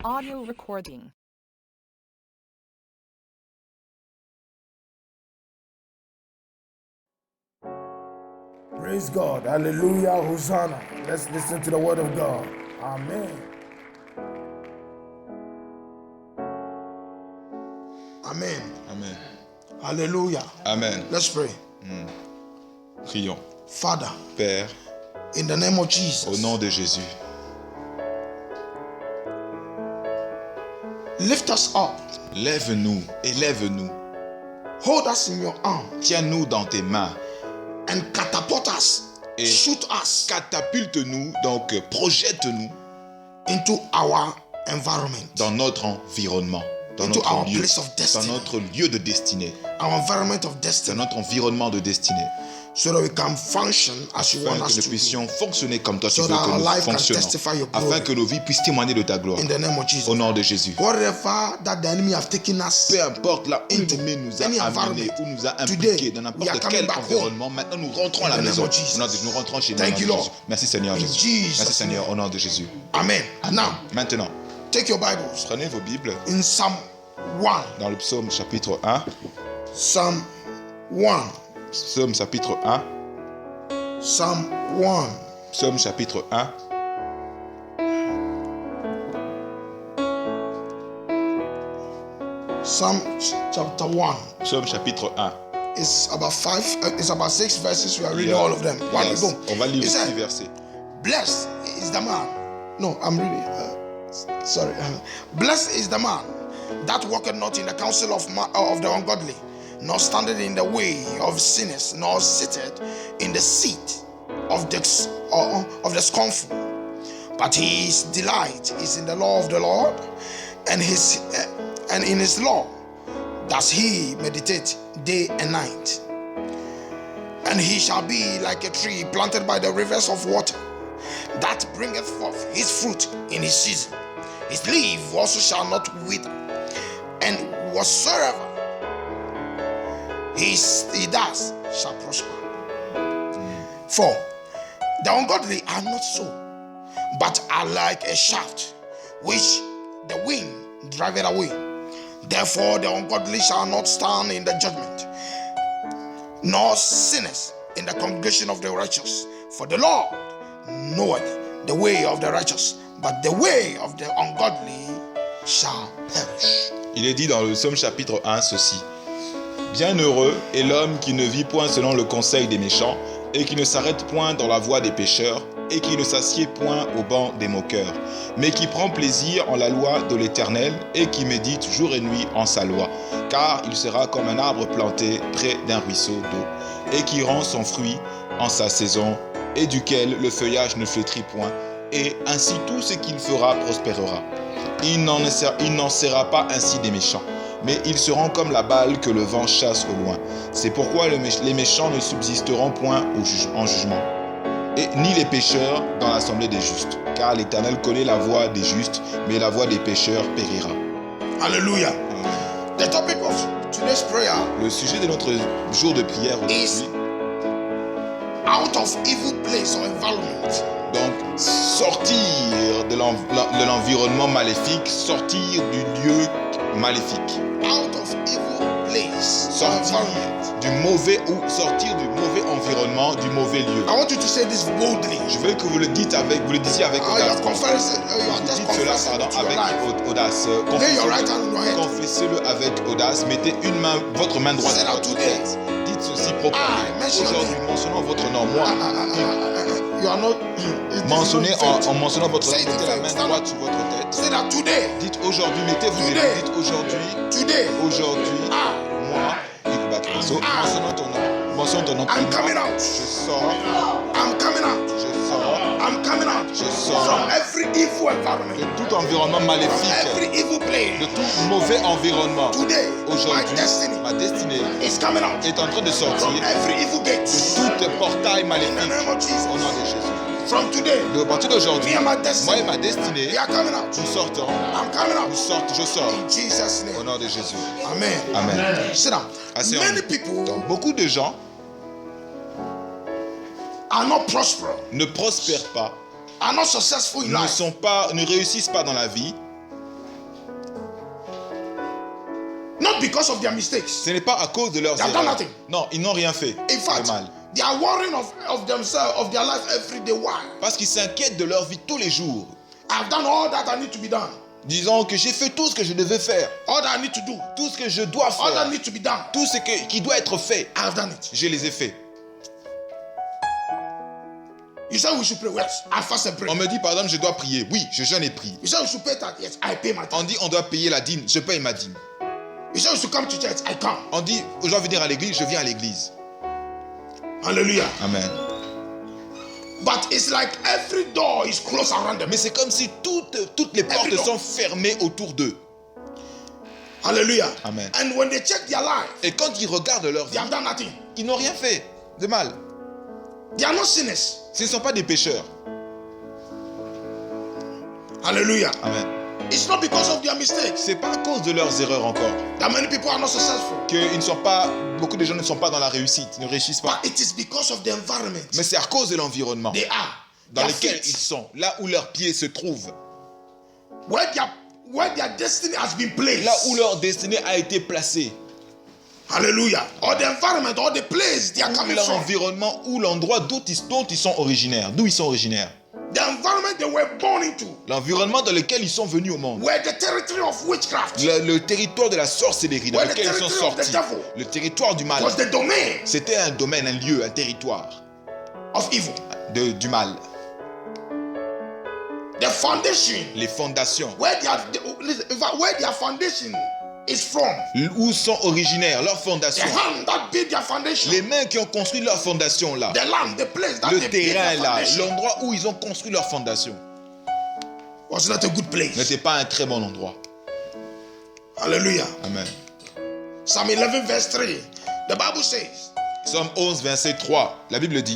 audio recording. Praise God. Hallelujah. Hosanna. Let's listen to the word of God. Amen. Amen. Amen. Hallelujah. Amen. Let's pray. Prions. Father, Père, in the name of Jesus, au nom de Jésus, lift us up. lève-nous, élève-nous. Hold us in your arms Tiens-nous dans tes mains and catapult us. et Shoot us catapulte-nous, donc projette-nous into our environment. dans notre environnement, dans Into notre our lieu, place of destiny. dans notre lieu de destinée, Our environment of dans destiny. notre environnement de destinée, So that we can function as you want afin que us nous to be. puissions fonctionner comme toi tu So veux that que our nous life can fonctionnons, testify your glory. afin que nos vies puissent témoigner de ta gloire, In the name of Jesus. au nom de Jésus. Whatever that the enemy have taken us, Peu importe là où into l'ennemi nous a any amenés, environment, où nous a today, impliqués, dans we are n'importe coming quel back environnement, maintenant nous rentrons à In la the name maison. of Jesus. Au nom de Jésus, nous rentrons chez nous. Thank au nom you, de Lord. Jésus. Merci Seigneur In Jésus. Jesus' Merci Seigneur name. au nom de Jésus. Amen. Now, Maintenant, take your Bibles prenez vos Bibles in Psalm 1. dans le psaume chapitre 1. Psalm 1. Psaume chapitre 1. Psalm 1. Psaume chapitre 1. Psalm chapter 1. Psaume chapitre 1. It's about 6 verses. We are reading Yeah. all of them. One Yes. we go. On va lire It 6 said, versets. blessed is the man. No, I'm reading. Sorry. Blessed is the man that walketh not in the counsel of the ungodly, nor standeth in the way of sinners, nor sitteth in the seat of the scornful. But his delight is in the law of the Lord, and in his law does he meditate day and night. And he shall be like a tree planted by the rivers of water, that bringeth forth his fruit in his season. His leaf also shall not wither, and whatsoever he does shall prosper. For the ungodly are not so, but are like a shaft which the wind driveth away. Therefore the ungodly shall not stand in the judgment, nor sinners in the congregation of the righteous. For the Lord knoweth the way of the righteous, but the way of the ungodly shall perish. Il est dit dans le psaume chapitre 1 ceci. Bienheureux est l'homme qui ne vit point selon le conseil des méchants, et qui ne s'arrête point dans la voie des pécheurs, et qui ne s'assied point au banc des moqueurs, mais qui prend plaisir en la loi de l'Éternel, et qui médite jour et nuit en sa loi. Car il sera comme un arbre planté près d'un ruisseau d'eau, et qui rend son fruit en sa saison, et duquel le feuillage ne flétrit point, et ainsi tout ce qu'il fera prospérera. Il n'en sera pas ainsi des méchants, mais ils seront comme la balle que le vent chasse au loin. C'est pourquoi les méchants ne subsisteront point en jugement, et ni les pécheurs dans l'assemblée des justes. Car l'Éternel connaît la voie des justes, mais la voie des pécheurs périra. Hallelujah. The topic of today's prayer Le sujet de notre jour de prière is aujourd'hui, out of evil place or environment. donc sortir de l'environnement maléfique, sortir du lieu maléfique. Out of evil place or Sortir environment. du mauvais ou sortir du mauvais environnement, du mauvais lieu. I want you to say this boldly. Je veux que vous le disiez avec You audace. are confessing. You are just Dites cela confessing it to your avec life. audace. Lay your right hand on your head. Confessez-le avec audace. Mettez votre main droite Say sur that votre today. tête. Dites ceci, proclamez. mention your Aujourd'hui, mentionnant votre nom. Moi, You are not. it is mentionnez not faith. en mentionnant votre nom. Say it Mettez la in main faith. droite sur votre tête. Say that today. Dites aujourd'hui, mettez-vous les Today. dites aujourd'hui, Today. moi, mentionnant ton nom. Mentionne ton nom. I'm coming out. Je sors, I'm coming out. je sors I'm coming out. Je sors. From every evil de environment. tout environnement maléfique, Every evil de place. tout mauvais environnement. Today. My Aujourd'hui, destiny ma destinée is coming out. est en train de From sortir every evil gate. de tout portail In the maléfique name of Jesus. au nom de Jésus. From today. De partir d'aujourd'hui, Me and my moi destiny. et ma destinée, We are coming out. nous sortons. I'm coming out. Je sors In Jesus' au name. nom de Jésus. Amen. Amen. Sit down. Asseyons-nous. Many people Donc, beaucoup de gens are not prosperous, ne prospèrent pas, are not successful in life ne réussissent pas dans la vie because of their mistakes. Ce n'est pas à cause de leurs They have done erreurs. nothing. Non, ils n'ont rien fait In de fact, mal. they are worrying of themselves, of their life every day. Why? Parce qu'ils s'inquiètent de leur vie tous les jours. I've done all that I need to be done. Disons que j'ai fait tout ce que je devais faire. All that I need to do. Tout ce que je dois All that faire. need to be done. Tout ce qui doit être fait. I have done it. Je les ai faits. You say we should pray. Yes, I fast and pray. On me dit par exemple je dois prier. Oui, je jeûne et prie. You say we should pay that. Yes, I pay my On tithe. dit on doit payer la dîme. Je paye ma dîme. You say we should come to church. I come. On dit je dois venir à l'église. Je viens à l'église. Hallelujah. Amen. But it's like every door is closed around them. Mais c'est comme si toutes les portes door. sont fermées autour d'eux. Hallelujah. Amen. And when they check their life, Et quand ils regardent leur vie, they have done nothing. ils n'ont rien fait de mal. They are not sinners. Ce ne sont pas des pécheurs. Hallelujah. Amen. It's not because of their mistakes C'est pas à cause de leurs erreurs encore that many people are not successful. beaucoup de gens ne sont pas dans la réussite, ne réussissent pas. But it is because of the environment Mais c'est à cause de l'environnement they are. dans Their lequel feet, ils sont, là où leurs pieds se trouvent, where their destiny has been placed. là où leur destinée a été placée, Hallelujah. Or the environment, or the place they are ou coming from. l'environnement ou l'endroit dont ils sont originaires, d'où ils sont originaires. The environment they were born into. L'environnement dans lequel ils sont venus au monde. Were the territory of witchcraft. Le territoire de la sorcellerie dans Where lequel the ils sont territory of the sortis. devil. Le territoire du mal. Was the domain C'était un domaine, un lieu, un territoire of evil. du mal. The foundation Les fondations. where their foundation is from. Où sont originaires leurs The fondations. hand that built their foundation. Les mains qui ont construit leur fondation là. The land, the place that Le they built terrain their là. foundation L'endroit où ils ont construit leur fondation. was not a good place. N'était pas un très bon endroit. Hallelujah. Amen. Psalm 11 verse 3. The Bible says, Psaume 11 verset 3. La Bible dit.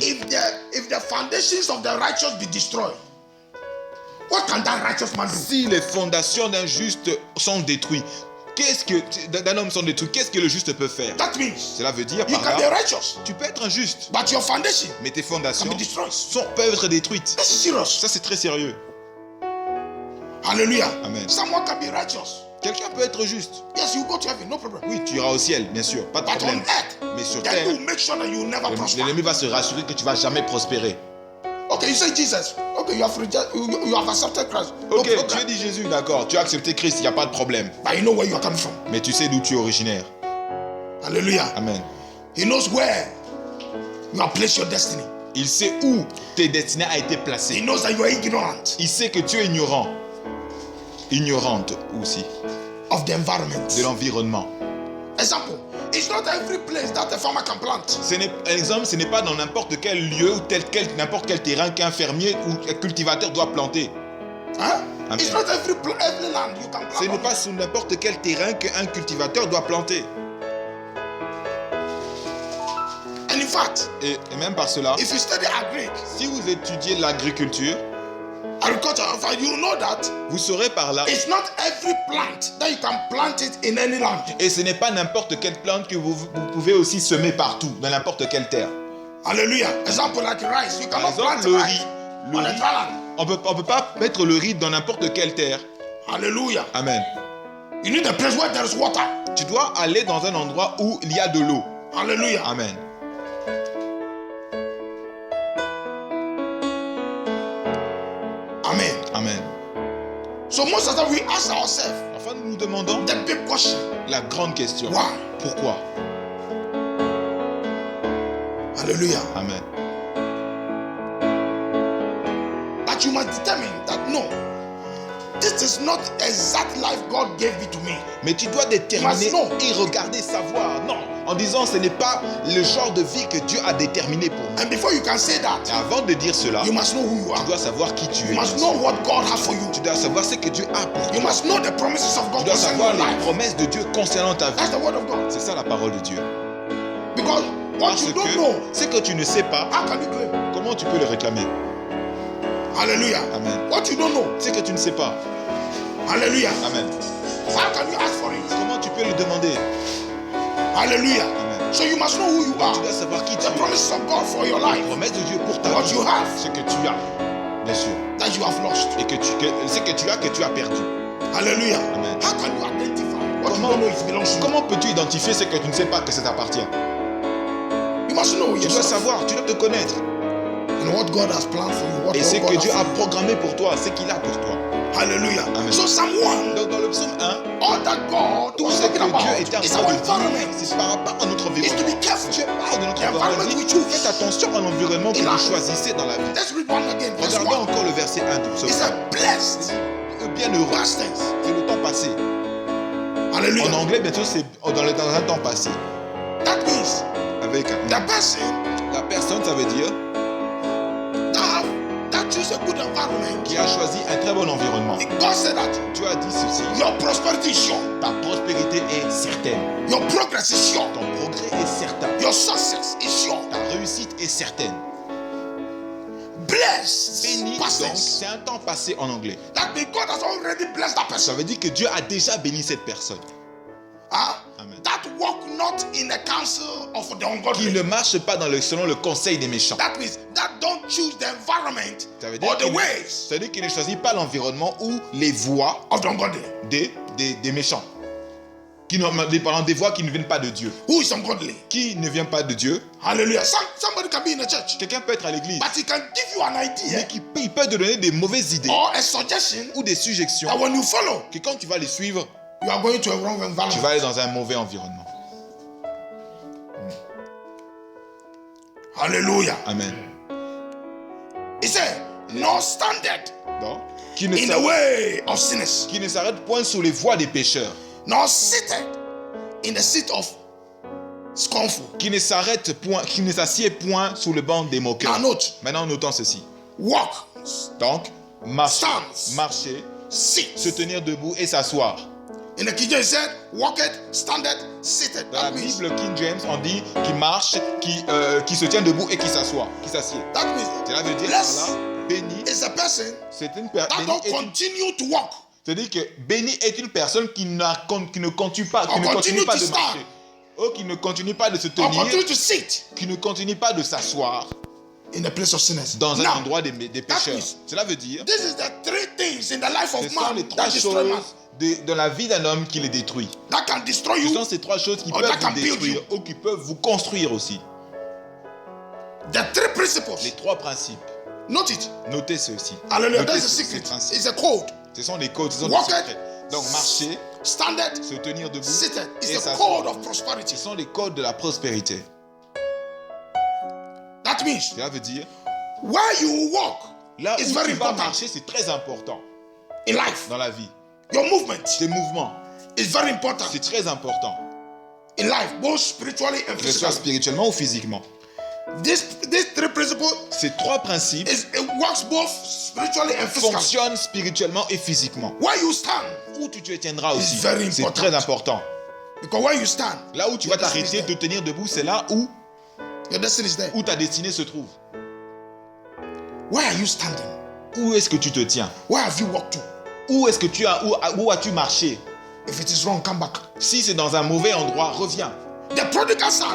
if the foundations of the righteous be destroyed, what can that righteous man do? Si les fondations d'un juste sont détruites, d'un homme sont détruites, qu'est-ce que le juste peut faire? That means Cela veut dire you par can be là, righteous, tu peux être un juste, but your foundation mais tes can fondations be destroyed. peuvent être détruites. That's serious. Ça c'est très sérieux. Hallelujah. Amen. Someone can be righteous. Quelqu'un peut être juste. Yes, you go to heaven, no problem. Oui, tu iras au ciel, bien sûr, pas de But on problème. earth, Mais sur then terre, you make sure that you will never prosper. l'ennemi va se rassurer que tu vas jamais prospérer. Okay, you say Jesus. Okay, you have accepted Christ. No Ok, tu as problem. dit Jésus, d'accord, tu as accepté Christ, il n'y a pas de problème. But you know where you are coming from. Mais tu sais d'où tu es originaire. Hallelujah. Amen. He knows where you have placed your destiny. Il sait où tes destinées a été He placée. knows that you are ignorant Il sait que tu es ignorant. Ignorante aussi. of the environment. De l'environnement. Example, it's not every place that a farmer can plant. Exemple, ce n'est pas dans n'importe quel lieu ou n'importe quel terrain qu'un fermier ou un cultivateur doit planter. Huh? Amen. It's not every land you can plant. Ce n'est on. pas sur n'importe quel terrain qu'un cultivateur doit planter. And in fact, Et même par cela, if you study agric, si vous étudiez l'agriculture, agriculture, in fact, you know that vous saurez par là, it's not every plant that you can plant it in any land. et ce n'est pas n'importe quelle plante que vous pouvez aussi semer partout, dans n'importe quelle terre. Hallelujah. Example like rice, you Par cannot exemple, plant le rice riz. on a dry land. On peut pas mettre le riz dans n'importe quelle terre. Hallelujah. Amen. You need a place where there is water. Tu dois aller dans un endroit où il y a de l'eau. Hallelujah. Amen. Amen. Amen. So most of the time we ask ourselves Enfin, nous nous demandons the big question. la grande question. Why? Pourquoi? Hallelujah. Amen. But you must determine that no, this is not exact life God gave it to me. Mais tu dois déterminer Non. et regarder, savoir. Non, en disant ce n'est pas le genre de vie que Dieu a déterminé pour moi. And before you can say Et that, avant de dire cela, you must know who you tu are. dois savoir qui tu You es. must know what God has for you. Tu dois savoir ce que Dieu a pour toi. You must know the promises of Tu God dois concerning savoir your les life. promesses de Dieu concernant ta vie. That's the word of God. C'est ça la parole de Dieu. Because what Parce you don't que know, ce que tu ne sais pas, how can you claim? comment tu peux le réclamer? Hallelujah. Amen. What you don't know, Ce que tu ne sais pas. hallelujah. Amen. How can you ask for it? Comment tu peux le demander? Hallelujah. Amen. So you must know who you are. Tu dois savoir qui tu The es. promises of God for your Les life promesses de Dieu pour ta What vie. you have. Ce que tu as, bien sûr. that you have lost. Et ce que tu as perdu. Hallelujah. Amen. How can you identify What you don't know it belongs to you. Comment peux-tu identifier ce que tu ne sais pas que ça t'appartient? You must know Tu dois yourself. savoir, tu dois te connaître. And what God has planned for you. What Et ce God que has Dieu a for you. programmé pour toi, ce qu'il a pour toi. Hallelujah. Amen. So Psalm 1, Donc dans le psaume 1, all that God tout was ce que talking Dieu about est en is train our de dire, environment. c'est par rapport à notre Is to environnement. be careful. Dieu parle de notre The environnement. environment we Il dit, choose. faites attention à l'environnement que Il a- vous choisissez dans la vie. Let's read one again. Verse Regardons 1. encore le verset 1 du psaume It 1. said, blessed. Bienheureux, Past tense. c'est le temps passé. Hallelujah. En anglais, bien sûr, c'est dans un temps passé. That means Avec the person la personne, ça veut dire that choose a good environment. qui a choisi un très bon environnement. God said that Dieu a dit ceci, your prosperity is sure. ta prospérité est certaine, Your progress is sure. ton progrès est certain, Your success is sure. ta réussite est certaine. Blessed. Béni, Past donc, tense. c'est un temps passé en anglais. That means God has already blessed that Ça person. veut dire que Dieu a déjà béni cette personne. Amen. That walk not in the counsel of the Qui ungodly. ne marche pas selon le conseil des méchants. That means that don't choose the environment Ça veut dire or the qu'il ways ça veut dire qu'il ne choisit pas l'environnement ou les voies of the ungodly. des méchants. Des voies qui ne viennent pas de Dieu. Who is ungodly? Qui ne vient pas de Dieu? Hallelujah. Somebody can be in the church, Quelqu'un peut être à l'église, but he can give you an mais idea il peut te donner des mauvaises idées or a suggestion ou des suggestions that when you follow, que quand tu vas les suivre, you are going to a wrong tu environment. vas aller dans un mauvais environnement. Hallelujah. Amen. He said, nor standard Donc, in the way of sinners, qui ne s'arrête point sur les voies des pécheurs, nor seated in the seat of scornful. qui ne s'assied point sous le banc des moqueurs. Now note, Maintenant, notons ceci. walk, Donc, Stance. marcher, sit. se tenir debout et s'asseoir. In the King James, it said, walked, standeth, seated. Dans la That means, Bible King James, on dit qui marche, qui se tient debout et qui s'assoit, qui s'assied. that means, Cela veut dire par blessed là, béni, is a person c'est une that don't personne. continue to walk. C'est-à-dire que béni est une personne qui ne continue pas, Or continue de to stand. marcher, ou qui ne continue pas de se Or tenir, continue to sit qui ne continue pas de s'asseoir in the place of sinners. dans un Now, endroit des pécheurs. means- Cela veut dire, this is the three things in the life ce of sont man les trois that destroy man. choses de la vie d'un homme qui les détruit. That can destroy Ce you. sont ces trois choses qui Or peuvent that can vous build détruire ou qui peuvent vous construire aussi. The three Les principles. trois principes. Note it. Notez ceci. Hallelujah. Notez That's the ces secret. principes. It's a code. Ce sont des codes, ce sont des Walk it. secrets. Donc marcher, Standard, se tenir debout seated. et It's the s'asseoir. code of prosperity. Ce sont les codes de la prospérité. That means Cela veut dire, where you walk là is où very tu vas important marcher, c'est très important in life. dans la vie. Your movement Tes mouvements, is very important c'est très important, in life, both spiritually and que ce soit physically. spirituellement ou physiquement. These three principles Ces trois principes it works both spiritually and physically. fonctionnent spirituellement et physiquement. Where you stand, Où tu te tiendras aussi, very c'est important. très important. because where you stand, Là où tu vas your destiny is t'arrêter de there. tenir debout, c'est là où Your destiny is there. ta destinée se trouve. Where are you standing? Où est-ce que tu te tiens? Where have you walked to? Où as-tu marché? If it is wrong, come back. Si c'est dans un mauvais endroit, reviens. The prodigal son,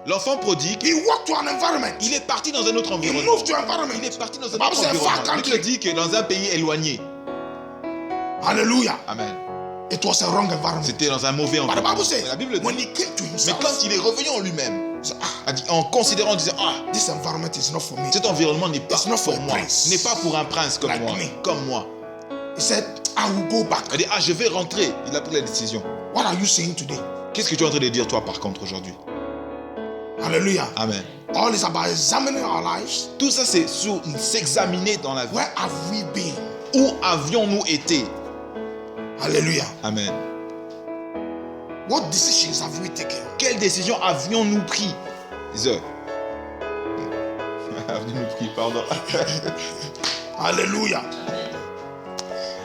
L'enfant prodigue, he walked to an environment. il est parti dans un autre He environnement. moved to environment. Il est parti dans The un Bible autre says far environnement. Il te country. dit que dans un pays éloigné. Hallelujah. Amen. It was a wrong environment. C'était dans un mauvais But the environnement. Bible says Mais la Bible dit, when he came to mais himself, quand il est revenu en lui-même, he said, en considérant, en disant, this environment is not for me. cet environnement n'est pas It's not for pour a moi, prince. n'est pas pour un prince comme Like moi, me. comme moi. He said, I will go back. Il dit, je vais rentrer. Il a pris la décision. What are you saying today? Qu'est-ce que tu es en train de dire, toi, par contre, aujourd'hui? Hallelujah. Amen. All is about examining our lives. Tout ça, c'est sur s'examiner dans la vie. Where have we been? Où avions-nous été? Hallelujah. Amen. What decisions have we taken? Quelles décisions avions-nous pris? Avions-nous pris, pardon. Hallelujah.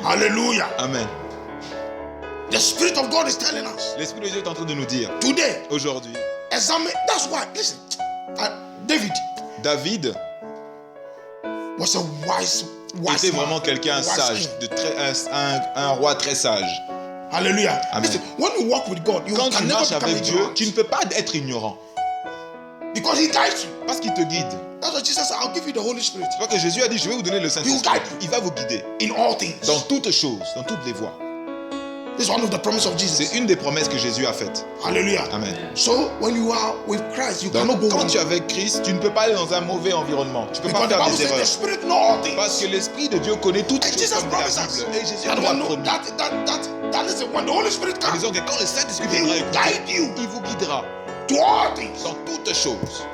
Hallelujah. Amen. The Spirit of God is telling us L'Esprit de Dieu est en train de nous dire, today, aujourd'hui, examine. That's why, listen, David David was a wise était man, vraiment quelqu'un wise sage, king. un roi très sage. Hallelujah. Amen. Listen, when you walk with God, you Quand can tu never marches become avec Dieu, ignorant tu ne peux pas être ignorant. because He guides you. Parce qu'il te guide. That's what Jesus said. I'll give you the Holy Spirit C'est pas que Jésus a dit, je vais vous donner le Saint-Esprit. guide you. Il va vous guider in all things. dans toutes choses, dans toutes les voies. This is one of the promises of Jesus. C'est une des promesses que Jésus a faites. Hallelujah. Amen. So when you are with Christ, you Donc, cannot go quand wrong. tu es avec Christ, tu ne peux pas aller dans un mauvais environnement. Tu ne peux Because pas the faire Bible des says the erreurs. Spirit knows all Parce things. que l'Esprit de Dieu connaît toutes And choses Jesus comme la promised us. Bible. Et Jésus And nous l'a one know promis. that listen, when the Holy Spirit En comes, disant que quand le Saint-Esprit He viendra will écouter, guide you il vous guidera to all things. dans toutes choses.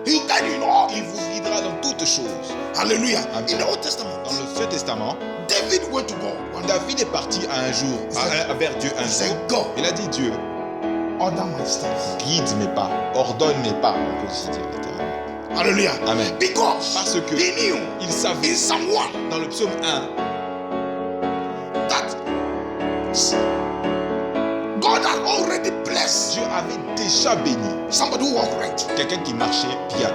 He will guide you in all Il things. vous guidera dans toutes choses. Hallelujah. Amen. In the Old Testament, Dans l'Ancien Testament, David went to God one day. David est parti à un jour, vers Dieu un He said, jour. God, Il a dit, Dieu, order my steps. guide mes pas, ordonne mes pas, on peut aussi dire littéralement. Hallelujah. Amen. Because Parce que he knew il savait in Psalm 1 dans le psaume 1 that God had already blessed Dieu avait déjà béni somebody who walked right. quelqu'un qui marchait bien.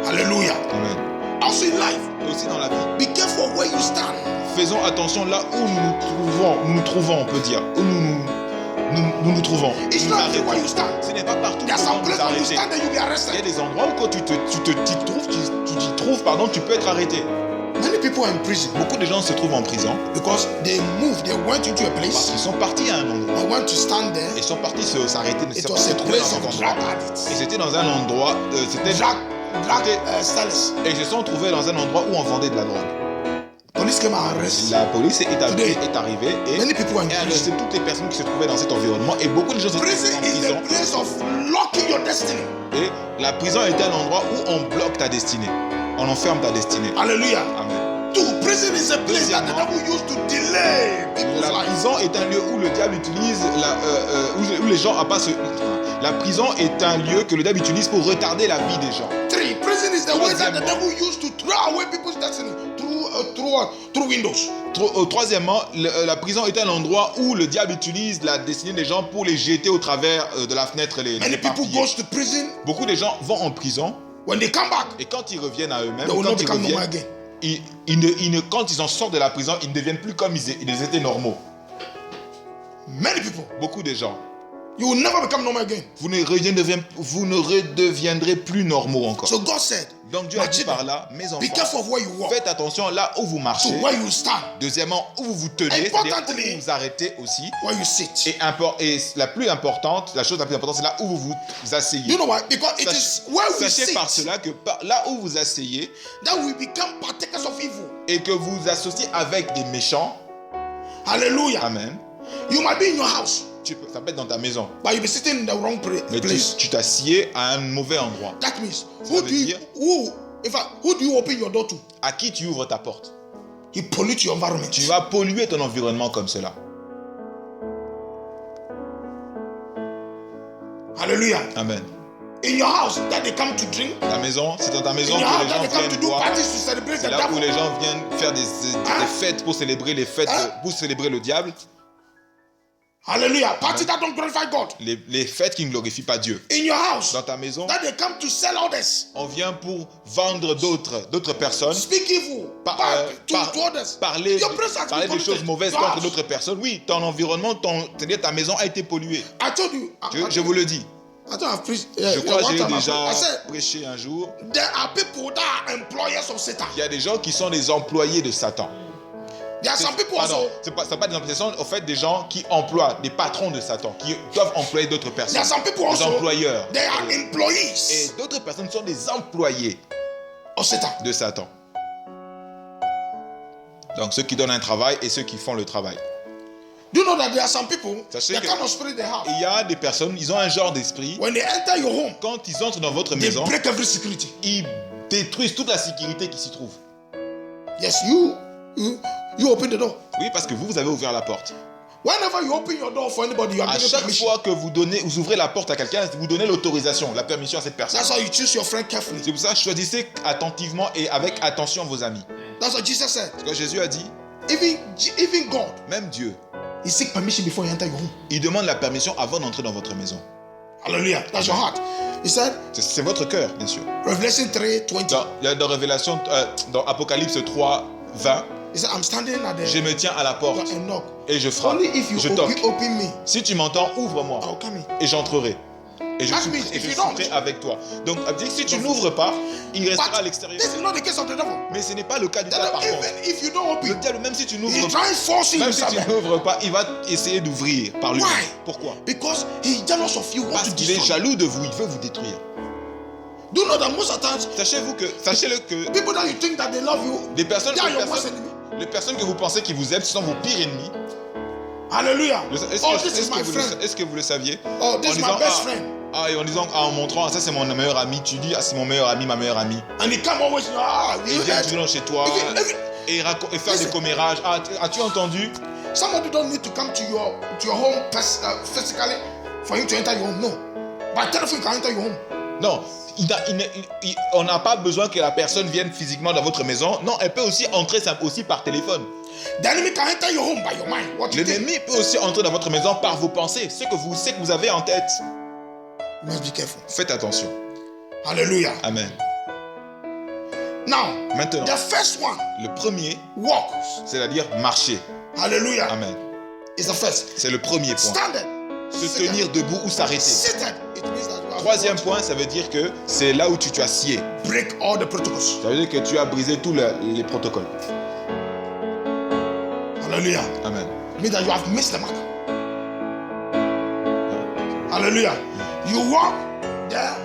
Hallelujah. Amen. Also in life, Et aussi dans la vie, be careful where you stand. faisons attention là où nous nous trouvons, on peut dire, où nous trouvons. It's Nous not arrêtons. where you stand. Ce n'est pas partout There are où some nous places where you arrêter. stand and you'll be Il y a arrested. des endroits où quand tu t'y trouves, tu peux être arrêté. Many people are in prison Beaucoup de gens se trouvent en prison because they went into a parce place, qu'ils sont partis à un endroit. they went to stand there. Ils sont partis s'arrêter, It se was a trouver dans place cet of endroit. drug Et addicts, c'était dans un endroit, drug sellers. et ils se sont trouvés dans un endroit où on vendait de la drogue. Police came and arrested. La police est Today, arrivée et Many people are in a prison. arrêté toutes les personnes qui se trouvaient dans cet environnement. Et beaucoup de gens se trouvent Prison en is prison. the place of locking your destiny. Et la prison est un endroit où on bloque ta destinée. On enferme ta destinée. Hallelujah. Amen. Two, prison is a place that the devil used to delay people's La lives. prison est un lieu où le diable utilise où les gens pas se. La prison est un lieu que le diable utilise pour retarder la vie des gens. Three, prison is the way that the Troisièmement. devil used to throw away people's destiny through windows. Troisièmement, la prison est un endroit où le diable utilise la destinée des gens pour les jeter au travers de la fenêtre, les Many people éparpiller. go to prison. Beaucoup de gens vont en prison When they come back, et quand ils reviennent à eux-mêmes, they will not quand ils become normal reviennent, again. quand ils en sortent de la prison, ils ne deviennent plus comme ils étaient normaux. Many people, Beaucoup de gens, you will never become normal again. vous ne redeviendrez plus normaux encore. So God said, Donc Dieu my a dit children, par là, mes be enfants, careful of where you walk, faites attention là où vous to marchez. where you stand, Deuxièmement, où vous vous tenez, c'est-à-dire où Importantly, vous vous arrêtez aussi. where you sit. Et la chose la plus importante, c'est là où vous vous asseyez. You know why? Because it is where we Sachez sit par cela que là où vous asseyez that we become partakers of evil. et que vous vous associez avec des méchants, Hallelujah. amen, You might be in your house, ça peut être dans ta maison, but you'll be sitting in the wrong mais place. tu t'assieds à un mauvais endroit. That means Ça veut dire- who do you open your door to? À qui tu ouvres ta porte? He pollute your environment. Tu vas polluer ton environnement comme cela. Hallelujah. Amen. In your house that they come to drink. Ta maison, c'est dans ta maison In que your house les that they gens come to viennent do boire. parties to celebrate the C'est là où devil. les gens viennent faire des fêtes pour célébrer les fêtes, Hein? pour célébrer le diable. Hallelujah. Parties that don't glorify God. Les fêtes qui ne glorifient pas Dieu. In your house Dans ta maison, that they come to sell others. on vient pour vendre d'autres personnes, Speak evil to others. parler Your place has been des polluted. choses mauvaises Your contre house. d'autres personnes. Oui, ton environnement, c'est-à-dire ta maison a été polluée. I told you. Je vous le dis. I thought I've preached. Je crois que one j'ai time déjà I said prêché un jour. there are people that are employers of Satan. Il y a des gens qui sont des employés de Satan. There are some people Pardon, also. c'est pas des employés, ce sont en fait des gens qui emploient, des patrons de Satan, qui doivent employer d'autres There personnes. are some people Des also. employeurs. They are Et employees d'autres personnes sont des employés of Satan. de Satan. Donc ceux qui donnent un travail et ceux qui font le travail. Do you know that there are some people, Sachez the que- kind of spirit they have, Il y a des personnes, ils ont un genre d'esprit. when they enter your home, Quand ils entrent dans votre they maison, break every security. ils détruisent toute la sécurité qui s'y trouve. Yes, you open the door. Oui, parce que vous avez ouvert la porte. Whenever you open your door for anybody, you are À giving chaque permission. fois que vous ouvrez la porte à quelqu'un, vous donnez l'autorisation, la permission à cette personne. That's why you choose your friend carefully. C'est pour ça, choisissez attentivement et avec attention vos amis. That's what Jesus said. Parce que Jésus a dit, Even God, même Dieu, He seek permission before you enter your home. il demande la permission avant d'entrer dans votre maison. Hallelujah. That's your heart. He said, C'est votre cœur, bien sûr. Revelation 3:20. Dans Révélation, dans Apocalypse 3, 20, He said, I'm standing at the je me tiens à la porte door and knock. et je frappe. Only if you Je toque. open me, Si tu m'entends, ouvre-moi I'll come in. et j'entrerai. Et je That suis, means prêt- et if je you suis don't, prêt avec toi. Donc, ça veut dire que si tu n'ouvres pas, il restera à but l'extérieur. this is not the case of the devil. Mais ce n'est pas le cas du The diable par devil, contre. even if you don't Le open, diable, même si tu n'ouvres he pas, tries forcing même si himself. tu n'ouvres pas, il va essayer d'ouvrir par lui-même. Why? Pourquoi? Because he's jealous of you, want Parce to qu'il est destroy you. jaloux de vous, il veut vous détruire. Do you know that most of the times, Sachez-le que people that you think that they love you, les personnes, they are your worst enemy. les personnes que vous pensez qui vous aiment, ce sont vos pires ennemis. Hallelujah. Est-ce Oh, que, this is est-ce que my vous friend. est-ce que vous le saviez? Oh, this is my best friend. Et en disant, en montrant, ça c'est mon meilleur ami, tu dis, c'est mon meilleur ami, ma meilleure amie. And he come always, Et you il vient heard? toujours chez toi et faire des commérages. As-tu entendu? Somebody don't need to come to your home physically for him to enter your home. No. By telephone, he can enter your home. Non, on n'a pas besoin que la personne vienne physiquement dans votre maison. Non, elle peut aussi entrer aussi par téléphone. The enemy can enter your home by your mind. What you think? L'ennemi peut aussi entrer dans votre maison par vos pensées, ce que vous avez en tête. You must be careful. Faites attention. Hallelujah. Amen. Now, Maintenant, the first one, le premier, walk. c'est-à-dire marcher. Hallelujah. Amen. Is the first. C'est le premier point. Standard. Se tenir debout ou s'arrêter. Seated. It means that you have Troisième point, ça veut dire que c'est là où tu t'assieds. break all the protocols. Ça veut dire que tu as brisé tous les protocoles. Hallelujah. Amen. It means that you have missed the mark. Hallelujah. You walk there,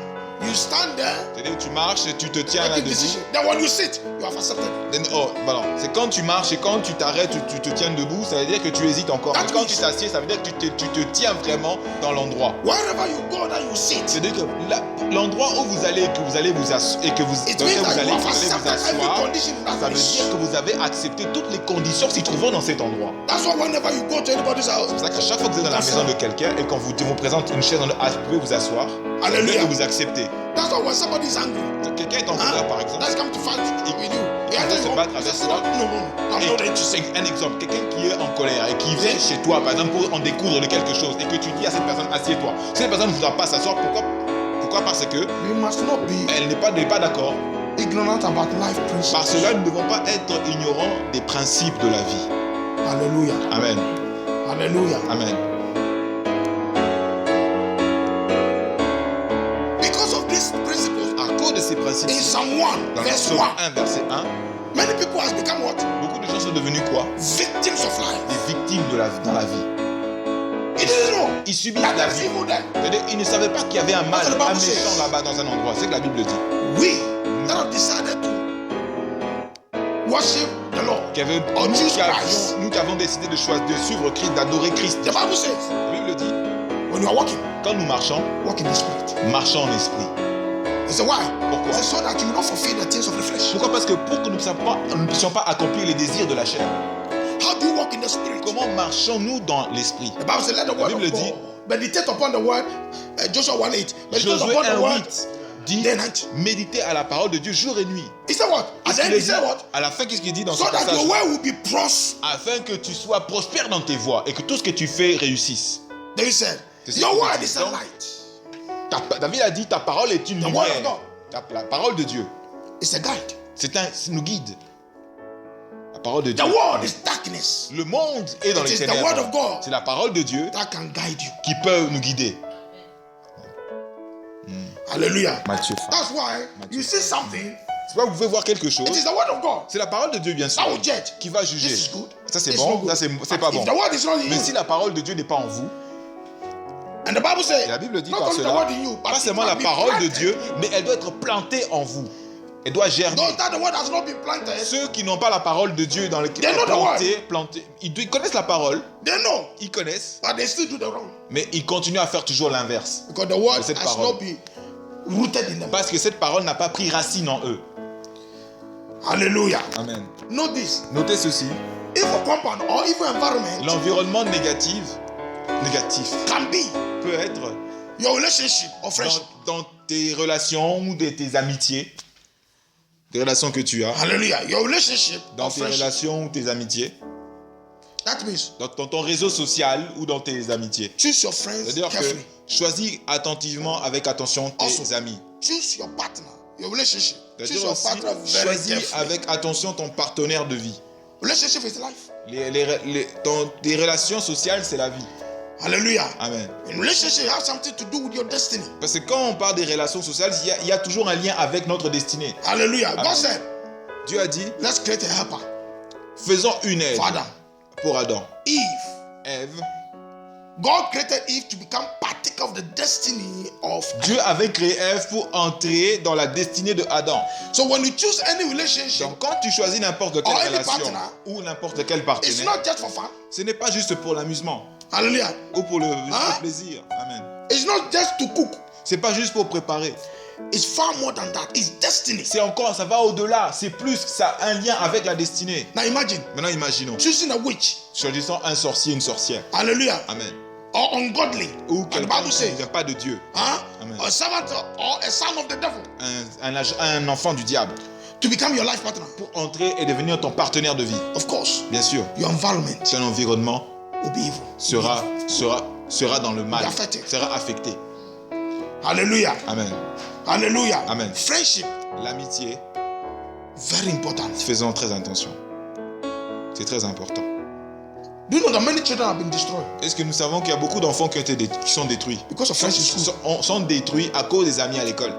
you stand there, C'est-à-dire que tu marches et tu te tiens make a là-dessus. decision. Then when you sit, you have accepted. C'est quand tu marches et quand tu t'arrêtes, tu te tiens debout, ça veut dire que tu hésites encore. That Mais quand means- tu t'assieds, ça veut dire que tu te tiens vraiment dans l'endroit. Wherever you go, that you sit. C'est-à-dire que l'endroit où vous allez, que vous allez vous asseoir, et que vous, It dans lequel means vous that allez, you vous have allez vous accepted every asseoir, condition in that ça veut place. dire que vous avez accepté toutes les conditions s'y trouvant dans cet endroit. That's why whenever you go to anybody's house, C'est pour ça qu'à chaque fois que vous êtes dans la maison de quelqu'un et quand vous présente une chaise, vous pouvez vous asseoir, ça veut dire Alléluia. que vous acceptez. that's why when somebody is angry, Quelqu'un est en colère, par exemple, that's come to fight with you. He veut enters se your battre home, he avec says, toi. no, I'm not interested. un exemple, quelqu'un qui est en colère et qui vient chez toi, par exemple, pour en découdre de quelque chose et que tu dis à cette personne, assieds-toi. Si cette personne ne voudra pas s'asseoir, pourquoi? Parce que We must not be elle n'est pas d'accord. ignorant about life principles. Par cela, nous ne devons pas être ignorants des principes de la vie. Hallelujah. Amen. Hallelujah. Amen. Because of these principles, À cause de ces principes, in Psalm 1, dans verse Psaume 1, 1, verset 1, many people has become what? beaucoup de gens sont devenus quoi? Victims of life. Des victimes dans la vie. He didn't know Ils subissent that la there's vie. evil there. C'est-à-dire, ils ne savaient pas qu'il y avait un mal, That's what the un Bible méchant says. là-bas dans un endroit. C'est ce que la Bible dit. We that have decided to worship the Lord. Oh, Jesus Christ. Nous qui avons décidé de choisir de suivre Christ, d'adorer Christ. The Bible says, La Bible dit, when you are walking, quand nous marchons, walk in the spirit. marchons en esprit. He said, why? Pourquoi? He said, so that you will not fulfill the things of the flesh. Pourquoi? Parce que pour que nous ne puissions pas accomplir les désirs de la chair. How do you walk in the spirit? Comment marchons-nous dans l'esprit? The Bible says, let the word Bible of dit- God meditate upon the word. Joshua 1:8. Meditate Josué upon the word 1:8 dit, day and night. méditez à la parole de Dieu jour et nuit. He said what? At the end, he said what? À la fin, qu'est-ce qu'il dit dans ce So that passage? your way will be prosperous. Afin que tu sois prospère dans tes voies et que tout ce que tu fais réussisse. Then he said, C'est ce your qu'il word dit. is a Donc, light. David a dit, ta parole est une The lumière. word of God. La parole de Dieu, It's a guide. ça nous guide. La parole de The Dieu. word is darkness Le monde est dans It les is the word of ténèbres. God. C'est la parole de Dieu that can guide you. qui peut nous guider. Hallelujah. Matthieu. That's why you see something. C'est pas vous pouvez voir quelque chose. It is the word of God C'est la parole de Dieu, bien sûr, that will judge. qui va This juger. is good. Ça c'est This is bon, not good. ça c'est But pas bon. if the word is not in Mais you, si la parole de Dieu n'est pas en vous, and the Bible says, et la Bible dit not par only the cela, word in you, but pas it seulement must la be parole de planted. Dieu, mais elle doit être plantée en vous. Elle doit germer. Those that the word has not been planted, Ceux qui n'ont pas la parole de Dieu dans lesquels They know the plantés, ils connaissent la parole, they know, ils connaissent, but they still do the wrong. mais ils continuent à faire toujours l'inverse. Because the word Cette has parole. not been rooted in them. Parce que cette parole n'a pas pris racine en eux. Hallelujah. Amen. Know this. Notez ceci, Evil compound or evil environment l'environnement négatif can be peut être your relationship or friendship. dans tes relations ou tes amitiés, des relations que tu as, Hallelujah. Your relationship dans or tes friendship. relations ou tes amitiés, That means dans ton réseau social ou dans tes amitiés. choose your friends C'est-à-dire que carefully. choisis attentivement, avec attention, tes Also, amis. choose your partner, your relationship. Choose C'est-à-dire your aussi, partner very choisis carefully. avec attention ton partenaire de vie. Relationship is life. Tes relations sociales, c'est la vie. Hallelujah. Amen. In relationship, has something to do with your destiny. Parce que quand on parle des relations sociales, il y a toujours un lien avec notre destinée. Hallelujah. Amen. God said, Dieu a dit, let's create a helper faisons une aide for Adam. pour Adam. Eve. Ève. God created Eve to become partaker of the destiny of Dieu avait créé Ève pour entrer dans la destinée de Adam. So when you choose any relationship, Donc quand tu choisis n'importe quelle Or any relation partner, ou n'importe quel it's partenaire, not just for fun. ce n'est pas juste pour l'amusement Hallelujah. ou pour le Hein? plaisir. Amen. It's not just to cook. C'est pas juste pour préparer. It's far more than that. It's destiny. C'est encore, ça va au-delà. C'est plus, ça a un lien avec la destinée. Now imagine Maintenant imaginons, choosing a witch. choisissant un sorcier, une sorcière. Hallelujah. Amen. Or ungodly. Ou And the quelqu'un Bible qui says, ne vient pas de Dieu. Amen. a servant or a son of the devil Un enfant du diable. to become your life partner. Pour entrer et devenir ton partenaire de vie. Of course, Bien sûr, your environment ton environnement will be evil. sera dans le mal. Be affected. Sera affecté. Hallelujah. Amen. Hallelujah. Amen. Friendship, L'amitié, very important. faisons très attention. C'est très important. Do you know that many children have been destroyed Est-ce que nous savons qu'il y a beaucoup d'enfants qui sont détruits? because of friendship school? Sont détruits à cause des amis à l'école.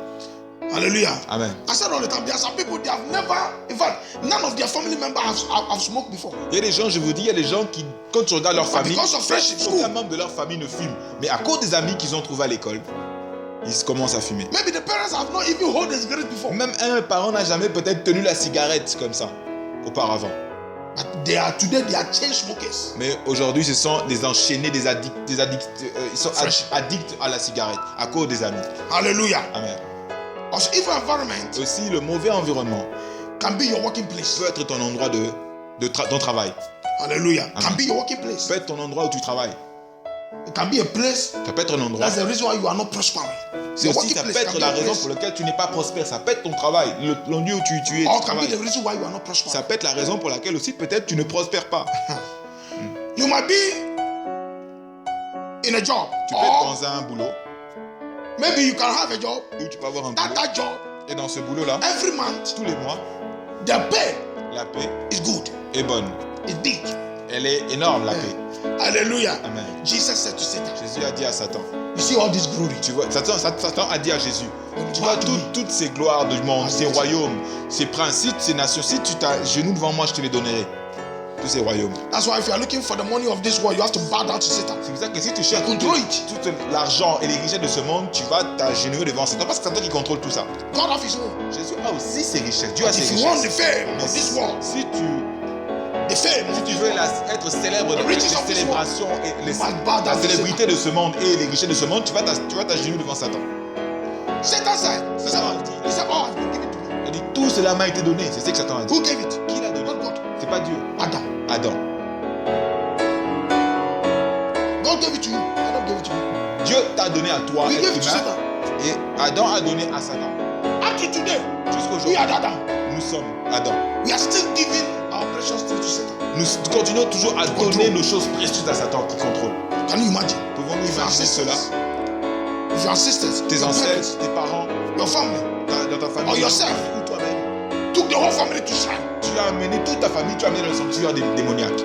Hallelujah. Amen. I said all the time, there are some people they have never, in fact, none of their family members have smoked before. Il y a des gens, je vous dis, il y a des gens qui, quand tu regardes leur famille, because of friendship aucun school. membre de leur famille ne fume. Mais à cause des amis qu'ils ont trouvés à l'école, ils commencent à fumer. Maybe the parents have not even held a cigarette before. Même un parent n'a jamais peut-être tenu la cigarette comme ça, auparavant. But today they are chain smokers. Mais aujourd'hui, ce sont des enchaînés, ils sont Fresh. addicts à la cigarette, à cause des amis. Hallelujah. Amen. Also, evil environment Aussi, le mauvais environnement can be your working place. peut être ton endroit ton travail. Hallelujah. Amen. Can be your working place. Peut être ton endroit où tu travailles. It can be a place. Ça peut être un endroit. That's the reason why you are not prospering. C'est Your aussi, working ça place peut can être be la a raison place. pour laquelle tu n'es pas prospère. Ça peut être ton travail, le lieu où tu es. Or tu can be travailles. the reason why you are not prospering. Ça peut être la raison pour laquelle aussi peut-être tu ne prospères pas. You might be in a job. Tu peux être Or dans un boulot maybe you can have a job. où tu peux avoir un boulot. That job, Et dans ce boulot-là, every month, tous les mois, the pay la paix is good. est bonne. It's big. Elle est énorme, la paix. Hallelujah. Amen. Jesus said to Satan, Jésus a dit à Satan. you see all this glory. Tu vois, Satan a dit à Jésus, tu Bow vois to me. toutes ces gloires du monde, ces Yes. royaumes, ces principes, ces nations, si tu t'agenouilles devant moi, je te les donnerai. Tous ces royaumes. That's why if you are looking for the money of this world, you have to bow down to Satan. C'est pour ça que si tu cherches Control it. tout l'argent et les richesses de ce monde, tu vas t'agenouiller devant Satan parce que c'est toi qui contrôle tout ça. God has his own. Jésus a aussi ses richesses. Dieu a ses If you want the richesses. fame Mais of this world, si the fame of tu this veux world, être célèbre The dans les riches of this célébrations et you must bow la down to célébrité de ce monde et les richesses de ce monde, tu vas t'agenouiller devant Satan. Satan said, he said, all has been given to me. Il dit tout cela m'a été donné. C'est ce que Satan a dit. Who gave it? Qui l'a donné? Not God. C'est pas Dieu. Adam. Adam. God gave it to you. Adam gave it to you. Dieu t'a donné à toi, We être gave it to humain, Satan. et Adam a donné à Satan. Up to today, Jusqu'au we jour are Adam. nous sommes Adam. We are still giving our precious things to Satan. Nous continuons toujours à Contrôle. donner nos choses précieuses à Satan qui contrôle. Can you imagine? Pouvons-nous If your imaginer cela? sisters, if your sisters, Tes your parents, ancêtres, tes parents, your family dans ta famille, Or yourself. ou toi-même, took the whole family to shrine. tu as amené toute ta famille, tu as amené dans le sanctuaire démoniaque.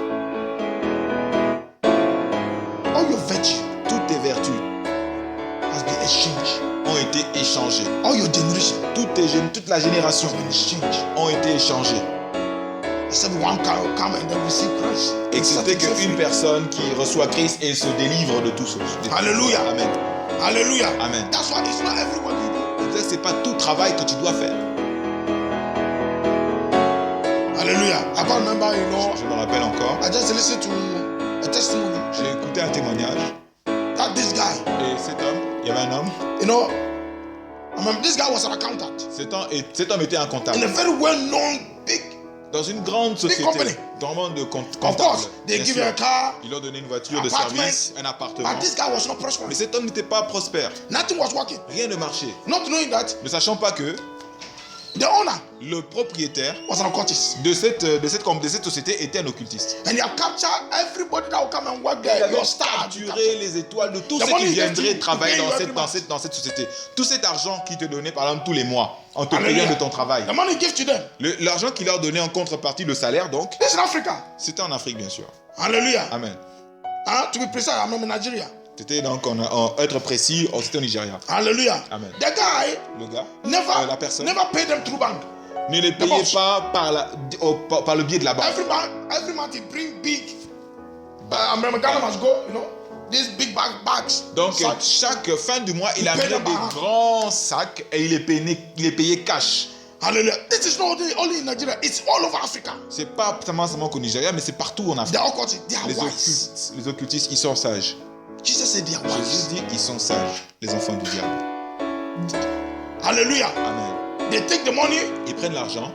All your virtue Toutes tes vertus has been exchanged. ont été échangées. All your generation Toute la génération has been exchanged. ont été échangées. Except one can come and then receive Christ. Excepté qu'une personne qui reçoit Christ et se délivre de tout ce. Hallelujah. Amen. Hallelujah. Amen. That's why it's not everyone you do. C'est pas tout travail que tu dois faire. Hallelujah. I can't remember, Je me rappelle encore, I just listened to a testimony j'ai écouté un témoignage that this guy, et cet homme, il y avait un homme, I remember this guy was an accountant cet homme était un in comptable a very well-known big. dans une grande société, company. dans le monde de Of comptable. course, they Bien give sûr. you a car, Ils lui ont donné une voiture de Apartment. service, un appartement. but this guy was not prospering. Mais cet homme n'était pas prospère. Nothing was working. Rien ne marchait. Not knowing that Ne sachant pas que the owner le propriétaire was an occultist. de cette société était un occultiste. And he had captured everybody that would come and work Il there. avait Your star. capturé les étoiles de tous The ceux money qui he gave viendraient you, travailler he paid you every dans cette société. Tout cet argent qu'il te donnait, par exemple, tous les mois, en te Hallelujah. payant de ton travail. The money he gave to them. L'argent qu'il leur donnait en contrepartie, le salaire, donc, This is Africa. c'était en Afrique, bien sûr. Hallelujah. Amen. To be precise, I'm in Nigeria. C'était donc, être précis, c'était au Nigeria. Hallelujah. Amen. The guy Le gars, la personne, never paid them through bank. ne les payait pas par le biais de la banque. Every month he bring big. I remember Ghana must go, these big bags. Donc sacks. chaque fin du mois, il amenait paid them des by hand. grands sacs et il les payait cash. Hallelujah. This is not only in Nigeria, it's all over Africa. C'est pas seulement qu'au Nigeria, mais c'est partout en Afrique. They are occultic, they are wise. Les occultistes, ils sont sages. Jesus said they are Jésus wise. dit, ils sont sages, les enfants du diable. Hallelujah. Amen. They take the money Ils prennent l'argent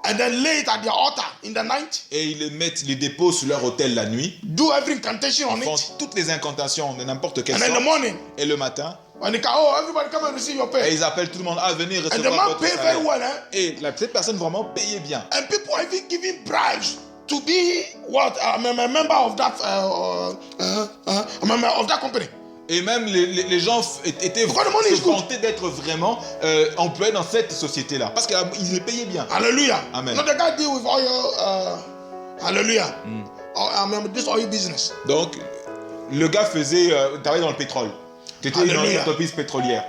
and then lay it at their altar in the night. et ils les déposent sur leur autel la nuit. Do every incantation on Ils font it. toutes les incantations de n'importe quelle And in the sorte. morning, Et le matin, when they come, everybody come and receive your et pay. ils appellent tout le monde à venir And the recevoir man votre pay salaire. very well, Et cette personne vraiment payait bien. And people are even giving bribes to be what a member of that a member of that company. Et même les gens étaient Because the money is se good. vantaient d'être vraiment employés dans cette société-là. Parce qu'ils les payaient bien. Hallelujah. Amen. Not the guy deal with oil. Hallelujah. I remember this oil business. Donc, le gars travaillait dans le pétrole. C'était une Alléluia. entreprise pétrolière.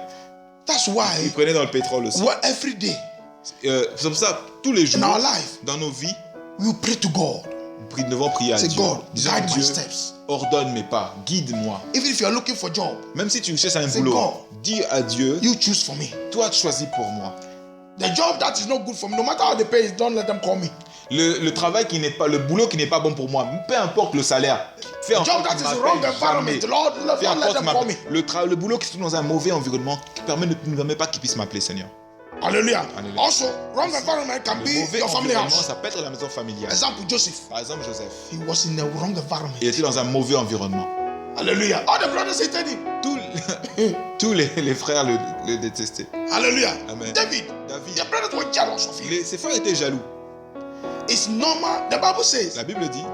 That's why Il prenait dans le pétrole aussi. every day C'est pour ça, tous les jours, in our life dans nos vies, we pray to God. nous devons prier à Say, Dieu. God, Disons, guide my Dieu, steps. ordonne mes pas, guide-moi. Even if you are looking for a job, Même si tu cherches un Say, boulot, God, dis à Dieu, you choose for me. toi tu choisis pour moi. The job that is not good for me, no matter how they pay, don't let them call me. Le travail qui n'est pas, le boulot qui n'est pas bon pour moi, peu importe le salaire, fais en The job sorte that qu'il is m'appelle wrong jamais. environment, Lord, Fais en don't let sorte them qu'il call me. m'appelle. Le boulot qui se trouve dans un mauvais environnement ne permet pas qu'il puisse m'appeler, Seigneur. Hallelujah. Hallelujah. Also, wrong environment can Le be mauvais your family environnement, house. ça peut être la maison familiale. Example, Joseph. Par exemple, Joseph, He was in the wrong environment. il était dans un mauvais environnement. Hallelujah. All the brothers hated him. Tous les frères le détestaient. Hallelujah. Amen. David, David, the brothers were jealous of him. ses frères étaient jaloux. It's normal. The Bible says La Bible dit,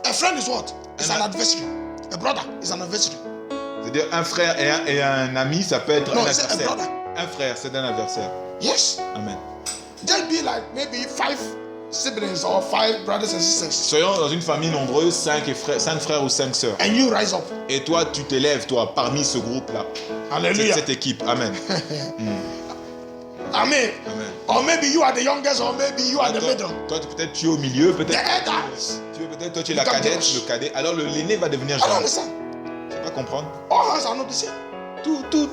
a friend is what? It's an adversary. A brother is an adversary. c'est-à-dire un frère et un ami, ça peut être No, un it's a adversaire. brother. Un frère, c'est un adversaire. Yes. Amen. Just be like maybe 5 siblings or 5 brothers and sisters. Soyons dans une famille nombreuse, 5 frères ou 5 sœurs. And you rise up. Et toi, tu t'élèves, toi, parmi ce groupe-là. Hallelujah. Cette équipe. Amen. Amen. Amen. Or maybe you are the youngest, or maybe you are the middle. Toi, peut-être tu es au milieu, The peut-être elders. toi tu es la Become cadette, jealous. le cadet. Alors l'aîné va devenir I don't jaloux. understand. Tu vas pas comprendre. All hands are not the same.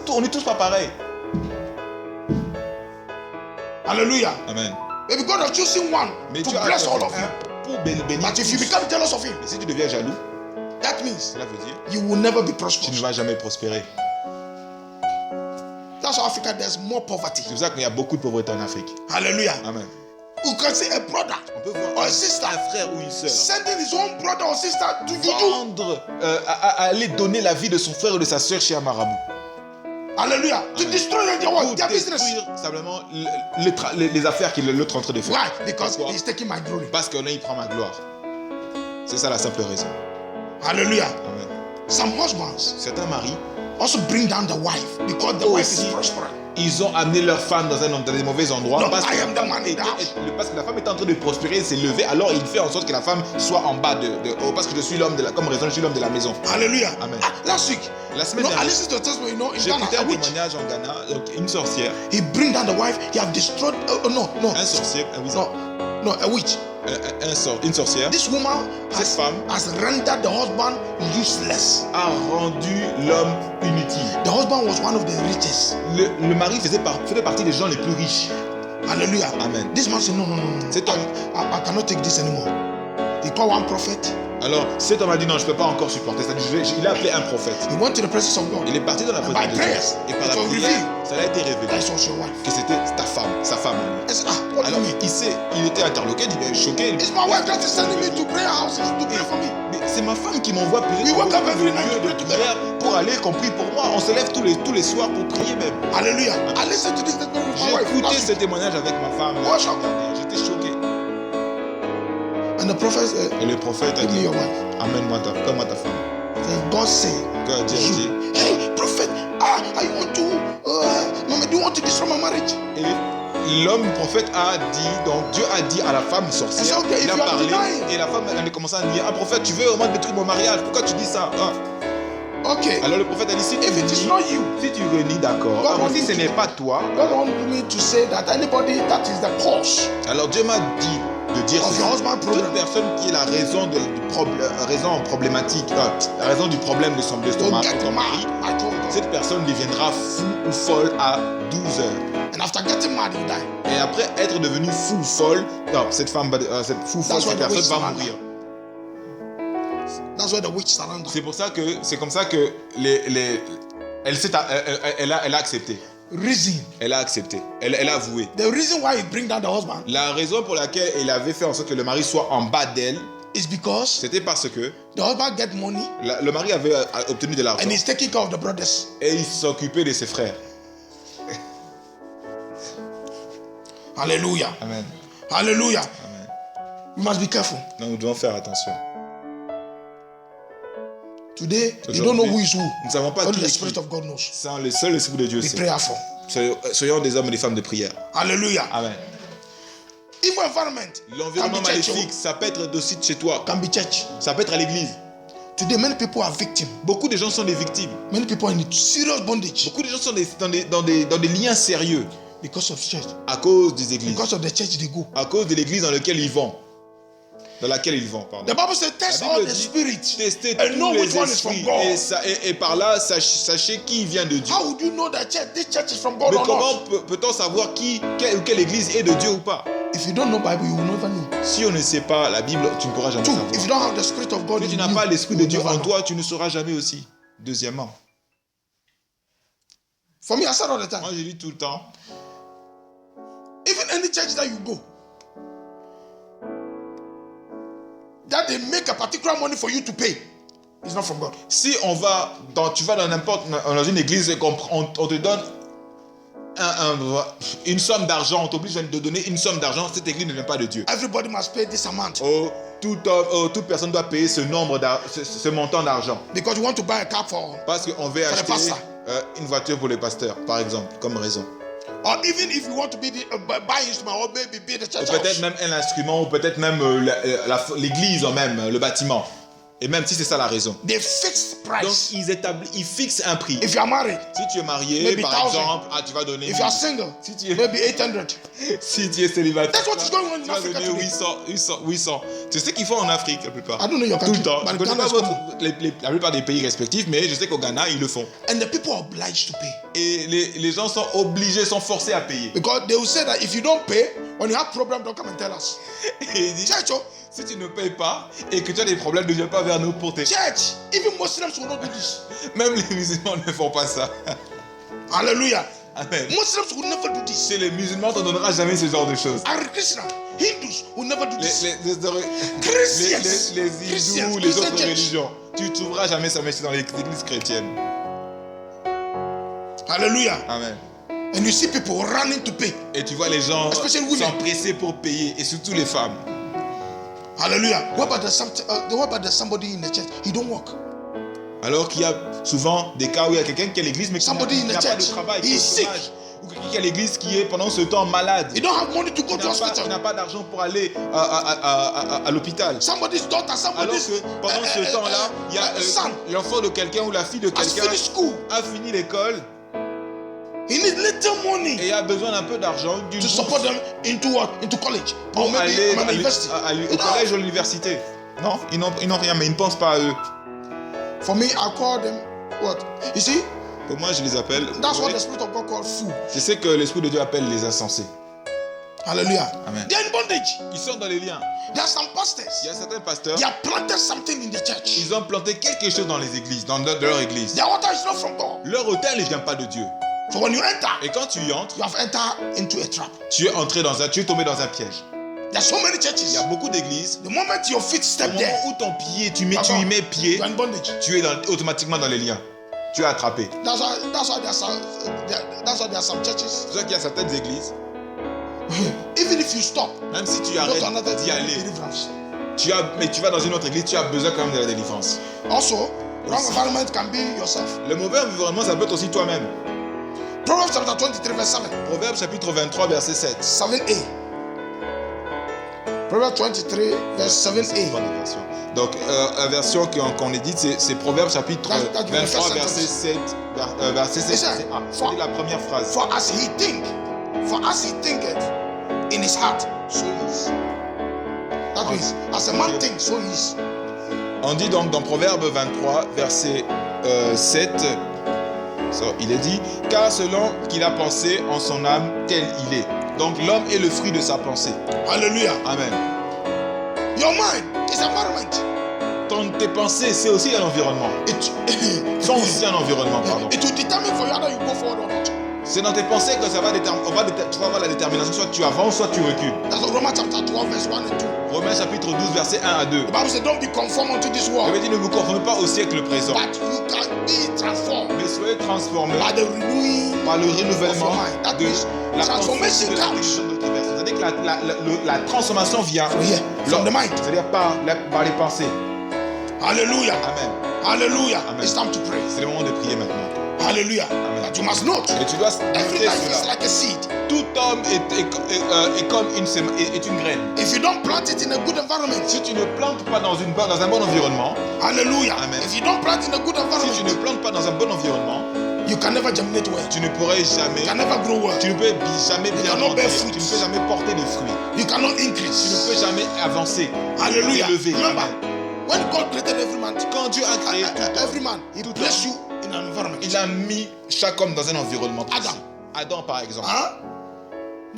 On n'est tous pas pareils. Hallelujah. Amen. Maybe God has chosen one Mais to Dieu a bless choisi all of you. un pour bénir But if you tous. become jealous of him, Mais si tu deviens jaloux, that means cela veut dire you will never be que tu ne prosperous. vas jamais prospérer. That's why Africa there's more poverty. C'est pour ça qu'il y a beaucoup de pauvreté en Afrique. Hallelujah. Amen. You can see a brother On peut voir or a un sister frère ou une sœur sending his own brother or sister to juju. vendre, à aller donner la vie de son frère ou de sa sœur chez un marabout. Hallelujah. To Amen. destroy their Pour what? Their business. détruire simplement les affaires qu'il est l'autre en train de faire. Why? Because Pourquoi? he's taking my glory. Parce que là, il prend ma gloire. C'est ça la simple raison. Hallelujah. Amen. Some husbands Certains maris, also bring down the wife because the wife is Aussi. prospering. ils ont amené leur femme dans des mauvais endroits No, parce I que, am the man in the house. parce que la femme est en train de prospérer, s'est levée, alors il fait en sorte que la femme soit en bas parce que je suis l'homme comme raison, je suis l'homme de la maison. Hallelujah. Amen. Last week, La semaine I dernière, listened to a testimony, in j'ai Ghana, écouté a un witch. témoignage en Ghana, donc une sorcière, He bring down the wife. He have destroyed. un sorcier, No, a witch. une sorcière, This woman cette femme has rendered the husband useless. a rendu l'homme inutile. The husband was one of the richest. Le mari faisait partie des gens les plus riches. Hallelujah. Amen. This man said, no. Cet homme, I cannot take this anymore. He called one prophet. alors cet homme a dit non, je ne peux pas encore supporter ça. Il a appelé un prophète. He went to the presence of God. Il est parti dans la And présence by de Dieu. prayers, Et par la it was prière, revealed ça a été révélé that it was your wife. que c'était sa femme. I said, what do Alors you mean? il était interloqué, il était choqué. It's my wife that is sending me to prayer houses to pray for me. Mais c'est ma femme qui m'envoie prier We pour wake up le every night lieu to de pray together. prière pour aller compris pour moi. On se lève tous les soirs pour prier même. Hallelujah. I listened to this statement with my J'ai wife. écouté last ce week. témoignage avec ma femme. Oh, choqué. J'étais choqué. And the prophet said, Et le prophète a give me dit, your wife. amène-moi ta femme. Then God said, God a dit, hey, prophet, I want to, Mama, do you want to destroy my marriage? et l'homme prophète a dit, donc Dieu a dit à la femme sorcière, okay, il a if you are parlé, denying. et la femme elle a commencé à nier. Un prophète, tu veux vraiment détruire mon mariage, pourquoi tu dis ça? Okay. Alors le prophète a dit, si tu If it is renies, not you, si tu renies, d'accord. God Alors wants si you ce to- n'est pas toi, God wants me to say that anybody that is the cause alors Dieu m'a dit de dire of ceci. your husband's Toute problem personne qui est la raison, raison problématique, la raison du problème de son will mari, get ton mad. mari, I told God. cette personne deviendra fou ou folle à 12 heures. And after getting mad, you die. Et après être devenue fou ou folle, non, cette femme, cette fou folle, That's why cette the personne witch va surround mourir. That's why the witch surrounded. C'est comme ça que elle a accepté. Reason. Elle a accepté. Elle a avoué. The reason why he bring down the husband La raison pour laquelle elle avait fait en sorte que le mari soit en bas d'elle, is because c'était parce que the husband get money le mari avait obtenu de l'argent and he's taking care of the brothers. et il s'occupait de ses frères. Hallelujah. Amen. Hallelujah. Amen. We must be careful. Donc nous devons faire attention. Today, you don't know who is who. Nous ne savons pas Only qui the est qui. Spirit of God knows. Sans le seul esprit de Dieu Be sait. prayerful. Soyons des hommes et des femmes de prière. Hallelujah. Amen. Evil environment L'environnement can be church, maléfique, ça peut être aussi chez toi. can be church. Ça peut être à l'église. Today, many people are victims. Beaucoup de gens sont des victimes. Many people are in serious bondage Beaucoup de gens sont dans des liens sérieux because of church, à cause des églises. because of the church they go. À cause de l'église dans laquelle ils vont. Dans laquelle ils vont, pardon. The Bible says, test La all Bible the dit, spirits testez and know tous which les one is from esprits. God. Et par là, sachez qui vient de Dieu. How would you know that this church is from God Mais or comment not? peut-on savoir quelle église est de Dieu ou pas? If you don't know Bible, you will never know. Si on ne sait pas la Bible, tu ne pourras jamais Two, if you savoir. don't have the Spirit of God Si in tu n'as you, pas l'esprit you de will Dieu never en know. toi, tu ne sauras jamais aussi. Deuxièmement, For me, I said all the time, moi je dis tout le temps, even any church that you go, that they make a particular money for you to pay, it's not from God. si tu vas dans une église et on te donne une somme d'argent, on t'oblige de donner une somme d'argent, cette église ne vient pas de Dieu. Everybody must pay this amount Toute personne doit payer ce montant d'argent. because you want to buy a car for, Parce qu'on veut For the acheter pastor. une voiture pour le pasteur, par exemple, comme raison. or even if you want to be the, buy instrument or maybe be the Et church peut-être house. même un instrument, ou peut-être même l'église, même le bâtiment. Et même si c'est ça la raison. They fix Donc price. ils fixent un prix. If you are married, Si tu es marié, Maybe par 1,000. exemple, tu vas donner if you are single, Si tu es, maybe 800. si tu es célibataire, That's what is going on in tu vas Africa donner today. 800. C'est ce qu'ils font en Afrique la plupart. I don't know your Tout le country, temps. Je but ne connais Ghana pas is common. la plupart des pays respectifs, mais je sais qu'au Ghana, ils le font. And the people are obliged to pay. Et les gens sont obligés, sont forcés à payer. Because they will say that if you don't pay, when you have problem, don't come and tell us. Et il dit, Church, oh, si tu ne payes pas et que tu as des problèmes, ne viens pas vers nous pour t'aider. church, even Muslims will not do this. Même les musulmans ne font pas ça. Hallelujah. Amen. Muslims will never do this. Chez les musulmans, on ne donnera jamais ce genre de choses. Hare Krishna, Hindus will never do this. Les hindous, Christians, les autres Christian church. religions, tu ne trouveras jamais ça, mais c'est dans les églises chrétiennes. Hallelujah. Amen. And you see people running to pay. Et tu vois les gens Especially women. s'empresser pour payer, et surtout les femmes. Hallelujah. What about somebody in the church? He don't work. Alors qu'il y a souvent des cas où il y a quelqu'un qui est à l'église mais qui Somebody in n'a the pas de church, travail, he qui est is au sick. chômage. Ou quelqu'un qui est à l'église qui est pendant ce temps malade. He don't have money to go Il to n'a pas, hospital. d'argent pour aller à l'hôpital. Somebody's daughter, Alors somebody's que pendant ce temps-là, il y a son l'enfant de quelqu'un ou la fille de has quelqu'un finished school. a fini l'école He needs little et money a besoin d'un peu d'argent, d'une to bourse support them into what? Into college or pour maybe aller an university. au collège ou à l'université. Non, ils n'ont rien, mais ils ne pensent pas à eux. For me, I call them what? You see, Pour moi, je les appelle. that's what the Spirit of God calls fool. C'est ce que l'Esprit de Dieu appelle les insensés. Hallelujah. Amen. They're in bondage. Ils sont dans les liens. There are some Il pastors. y a certains pasteurs, They have planted something in the church. ils ont planté quelque chose dans les églises, dans leur église. Their water is not from God. Leur autel ne vient pas de Dieu. So when you enter, Et quand tu y entres, you have entered into a trap. tu es tombé dans un piège. There are so many Il churches. y a beaucoup d'églises. The moment your feet Au step moment there, où ton pied, tu y mets pied, you are in bondage. tu es automatiquement dans les liens. Tu es attrapé. That's why there are some churches. C'est pour ça qu'il y a certaines églises, Even if you stop, même si tu go to arrêtes another d'y aller, deliverance. mais tu vas dans une autre église, tu as besoin quand même de la délivrance. Also, wrong environment can be yourself. Le mauvais environnement, ça peut être aussi toi-même. Proverbs chapter 23, verse 7. Proverbe chapitre 23, verset 7. 7a. Proverbs 23, verse 7a. Bonne version. Donc, la version qu'on édite, c'est Proverbe chapitre That's the 23, first verset sentence. 7. Verset 7, Listen, c'est A. C'est la première phrase. For as he thinketh in his heart, so he is. That means, as a man thinks, so he is. On dit donc dans Proverbe 23, verset 7, il est dit, car selon qu'il a pensé en son âme, tel il est. Donc l'homme est le fruit de sa pensée. Hallelujah. Amen. Your mind is environment. Tes pensées, c'est aussi un environnement. C'est aussi un environnement, pardon. It will determine for you whether you go forward or not. C'est dans tes pensées que ça va tu vas avoir la détermination, soit tu avances, soit tu recules. That's what Romans chapter 12, verse 1 and 2. Romains chapitre 12, verset 1 à 2. The Bible says, don't be conformed unto this Il world, veut dire, ne vous conformez pas au siècle présent, but you can be transformed mais soyez transformés by the renewing par le of renouvellement your mind. That de means la transformation construction de comes notre personne. C'est-à-dire que la transformation vient from here, from the mind. c'est-à-dire par les pensées. Hallelujah. Amen. Hallelujah. Amen. It's time to pray. C'est le moment de prier maintenant. Hallelujah. Amen. But you must note, Et tu dois every noter life is cela. like a seed. Tout homme est comme une graine. If you don't plant it in a good environment, Si tu ne plantes pas dans un bon environnement, hallelujah. Amen. If you don't plant in a good si tu ne environment, plantes pas dans un bon environnement, you can never germinate well. tu ne pourrais jamais, You can never grow well. tu ne peux jamais bien cannot grandir, bear fruits. tu ne peux jamais porter des fruits, You cannot tu ne increase. peux jamais avancer, Hallelujah. élever. Remember, Amen. when God created every man, Quand Dieu a créé every man, He tout placed homme, you in an environment. il a mis chaque homme dans un environnement précis. Adam. Adam par exemple. Huh?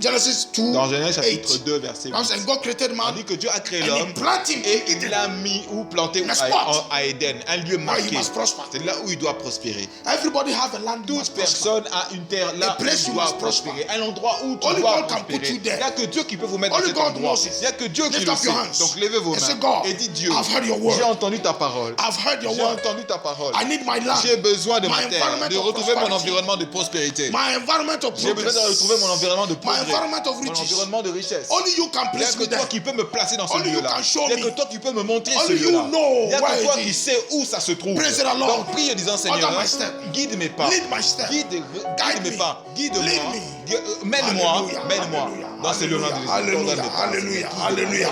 Genesis 2, Dans Genèse 8. chapitre 2 verset 8. Bible says God created On man dit que Dieu a créé and l'homme He planted him et in il Eden, l'a mis ou planté In a spot. à Éden, un lieu where he marqué. must prosper. C'est là où il doit prospérer. Everybody have a land. Toute personne a une terre là A où place il you doit must prosper. prospérer. Un endroit où tu Only dois God can put prospérer. you Il there. n'y a que Dieu qui peut vous mettre dans Only cet God endroit. knows it. Il n'y a que Dieu qui Lift le up your sait. hands Donc levez vos and say, mains God, et dites Dieu, I've heard your word. j'ai entendu ta parole. I've heard your J'ai word. entendu ta parole. I need my land. J'ai besoin de My ma terre, environment de of retrouver mon prosperity. environnement de prospérité. My environment of J'ai besoin de progress. retrouver mon environnement de My progrès, environment of mon riches. environnement de richesse. Only you can Il n'y a place que me toi there. qui peux me placer dans ce Only you lieu-là. can show Il n'y a me. que toi qui peux me montrer ce Only you lieu-là. know Il n'y a where que toi it qui is. sais où ça se trouve. Praise the Lord. Donc prie en disant Seigneur, Order my step. guide mes pas. Lead my step. Guide mes me. pas. Guide-moi. Lead me. Mène-moi. Hallelujah. Mène-moi. Hallelujah. Dans ce lieu-là de Jésus. Hallelujah. Ordonne mes pas. Hallelujah. Hallelujah.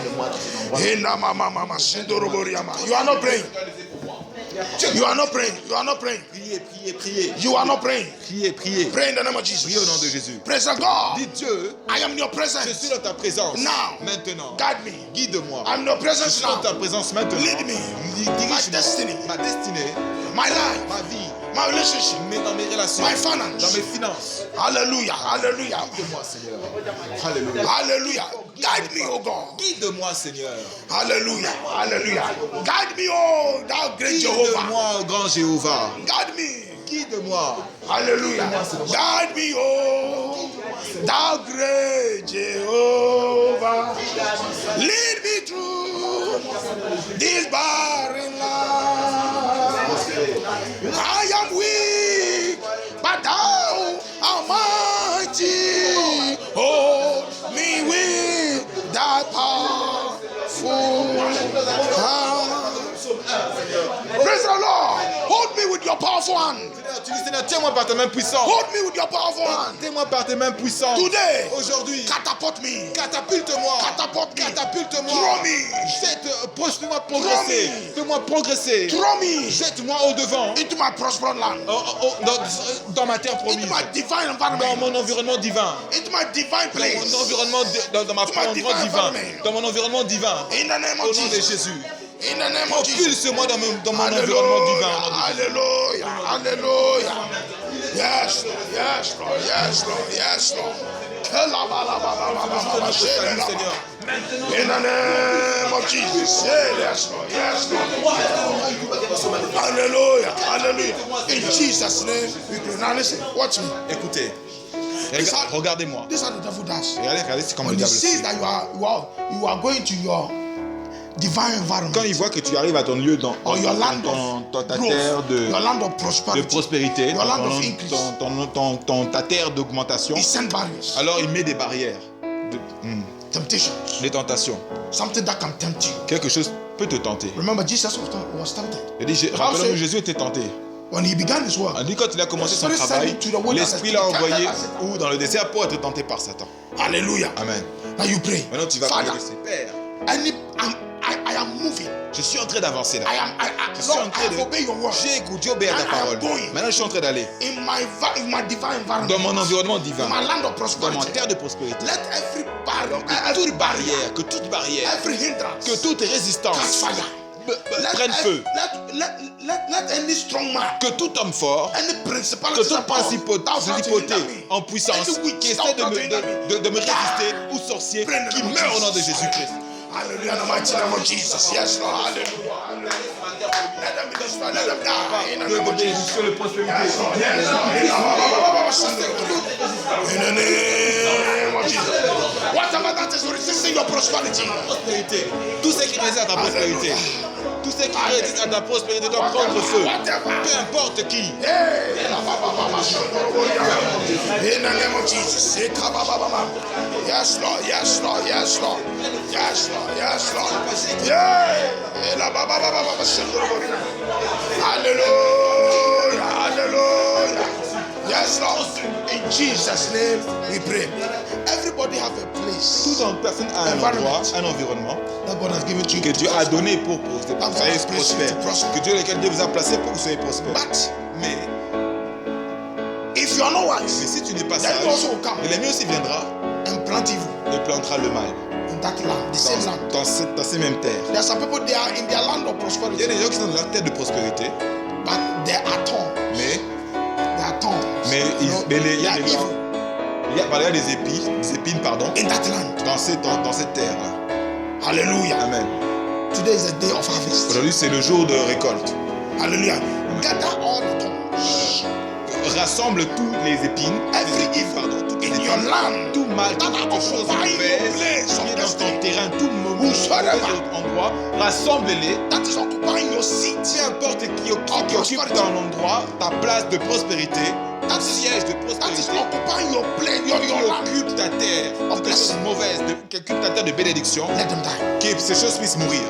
Hina mama mama sindoroboriama. You are not praying. You are not praying. You are not praying. Priez, priez, priez. You are not praying. Priez, priez. Pray in the name of Jesus. Priez au nom de Jésus. Praise the God. Dis Dieu, I am in your je presence. suis dans ta présence. Now. Maintenant. Guide me. Guide-moi. I'm in your Je presence suis dans now. ta présence maintenant. Lead me. My Dirige destiny. ma destinée, My life. ma vie, My relationship. dans mes relations, My finance. dans mes finances. Hallelujah. Hallelujah. Guide-moi, Seigneur. Alléluia. Hallelujah. Guide me, oh God. Guide-moi, Seigneur. Hallelujah. Hallelujah. Guide me, oh thou great Jehovah. Guide-moi, grand Jéhovah. Guide me. Guide-moi. Hallelujah. Guide me, oh thou great Jehovah. Lead me through this barren land. I am weak, but thou art mighty. Hold me with thy powerful hand. Praise the Lord. Hold me with your powerful hand. Tu dis, Seigneur, tiens-moi par ta main puissante. Hold me with your powerful hand. Tiens-moi par tes mains puissantes. Today, Aujourd'hui, catapult me. catapulte-moi. Catapult me. Catapulte-moi. Throw me. Fais-moi progresser. me. Fais-moi progresser. Throw me Jette-moi au devant. into my prosperous land. Dans ma terre Into promise. my divine Dans environment. mon environnement divin. Into my divine Dans mon place. environnement, dans mon endroit divin. Dans mon environnement divin. In the name Au of nom de Jesus. Jésus. In the name of Jesus. Propulse-moi dans mon environnement divin. au nom de Jésus. Hallelujah. Hallelujah. Yes, Lord. Yes, Lord. Yes, Lord. Yes, Lord. Salut, Seigneur. In the name of Jesus. Yes, Lord. Yes, Lord. Hallelujah. Hallelujah. In Jesus' name, we pray. Now listen, watch me. Écoutez. Regardez-moi. This is what the devil does. Regardez, c'est comme le When he diable sees fait. that you are going to your divine environment, Quand il voit que tu arrives à ton lieu dans or your land ta of terre growth, your land of de prosperity, prospérité, your land of increase, ta terre d'augmentation, he sends barriers, alors il met des barrières, temptations, des tentations. something that can tempt you. Quelque chose peut te tenter. Remember, Jesus was tempted. Rappelons que Jésus était tenté. When he began his work, On dit quand il a commencé son travail, l'Esprit l'a envoyé où dans le désert pour être tenté par Satan. Hallelujah. Amen. Now you pray. Maintenant tu vas Father, prier, Père. I am moving. Je suis en train d'avancer là. Je suis Lord, en train I have obeyed your word. J'ai écouté, obéi à ta parole. Maintenant je suis en train d'aller In my divine environment. dans mon environnement divin, In my land of dans prosperity. mon terre de prospérité. Let every barrier, Que toute barrière, every hindrance, que toute résistance catch fire. prenne feu. Let any strong man, Que tout homme fort, any que principality, toute principauté en puissance qui essaie de me résister ou sorcier, qui meurt au nom de Jésus-Christ. Hallelujah, in the mighty name of Jesus. Yes, Lord. Hallelujah. Let them be destroyed. Let them die. In the name of Jesus. Yes, Lord. Yes, Lord. In the name of Jesus. Whatever that is resisting your prosperity. Prospérité. Tout ce qui résiste à ta prospérité. Tout ce qui résiste à ta prospérité doit prendre feu. Peu importe qui. In the name of Jesus. Yes, Lord. Yes, Lord. Yes, Lord. Yes, Lord. Yes, Lord. Yeah. Hallelujah. Hallelujah. Yes, Lord. In Jesus' name we pray. Everybody have a place. Toute personne a un endroit, un environnement that God has given to you. que Dieu a donné pour que vous soyez prospère. Que Dieu vous a placé pour que vous soyez prospère. Mais if you are not wise, si tu n'es pas then sage, you also will come l'ennemi aussi viendra and plant evil et plantera le mal in that land, the same land. dans ces mêmes terres. There are some people, they are in their land of Il y prosperity, a des gens qui sont dans leur terre de prospérité, but they are torn. mais They are torn. il y a des gens, il y a des épines, pardon, In that land. dans cette terre. Hallelujah. Amen. Today is the day of harvest. Aujourd'hui, c'est le jour de récolte. Hallelujah. Gather all the thorns. Rassemble toutes les épines, Every evil toutes les in your épines, land. tout mal, that are toute chose occupying your mauvaise place qui est of dans ton destiny. terrain, tout mauvais endroit, rassemble-les. That is occupying your seat. Peu importe qui occupe ton endroit, ta place de prospérité, That ton is- siège de That is prospérité, occupying your place, your qui land. occupe ta terre, quelque chose de mauvaise, qui occupe ta terre de bénédiction, Let them die. que ces choses puissent mourir.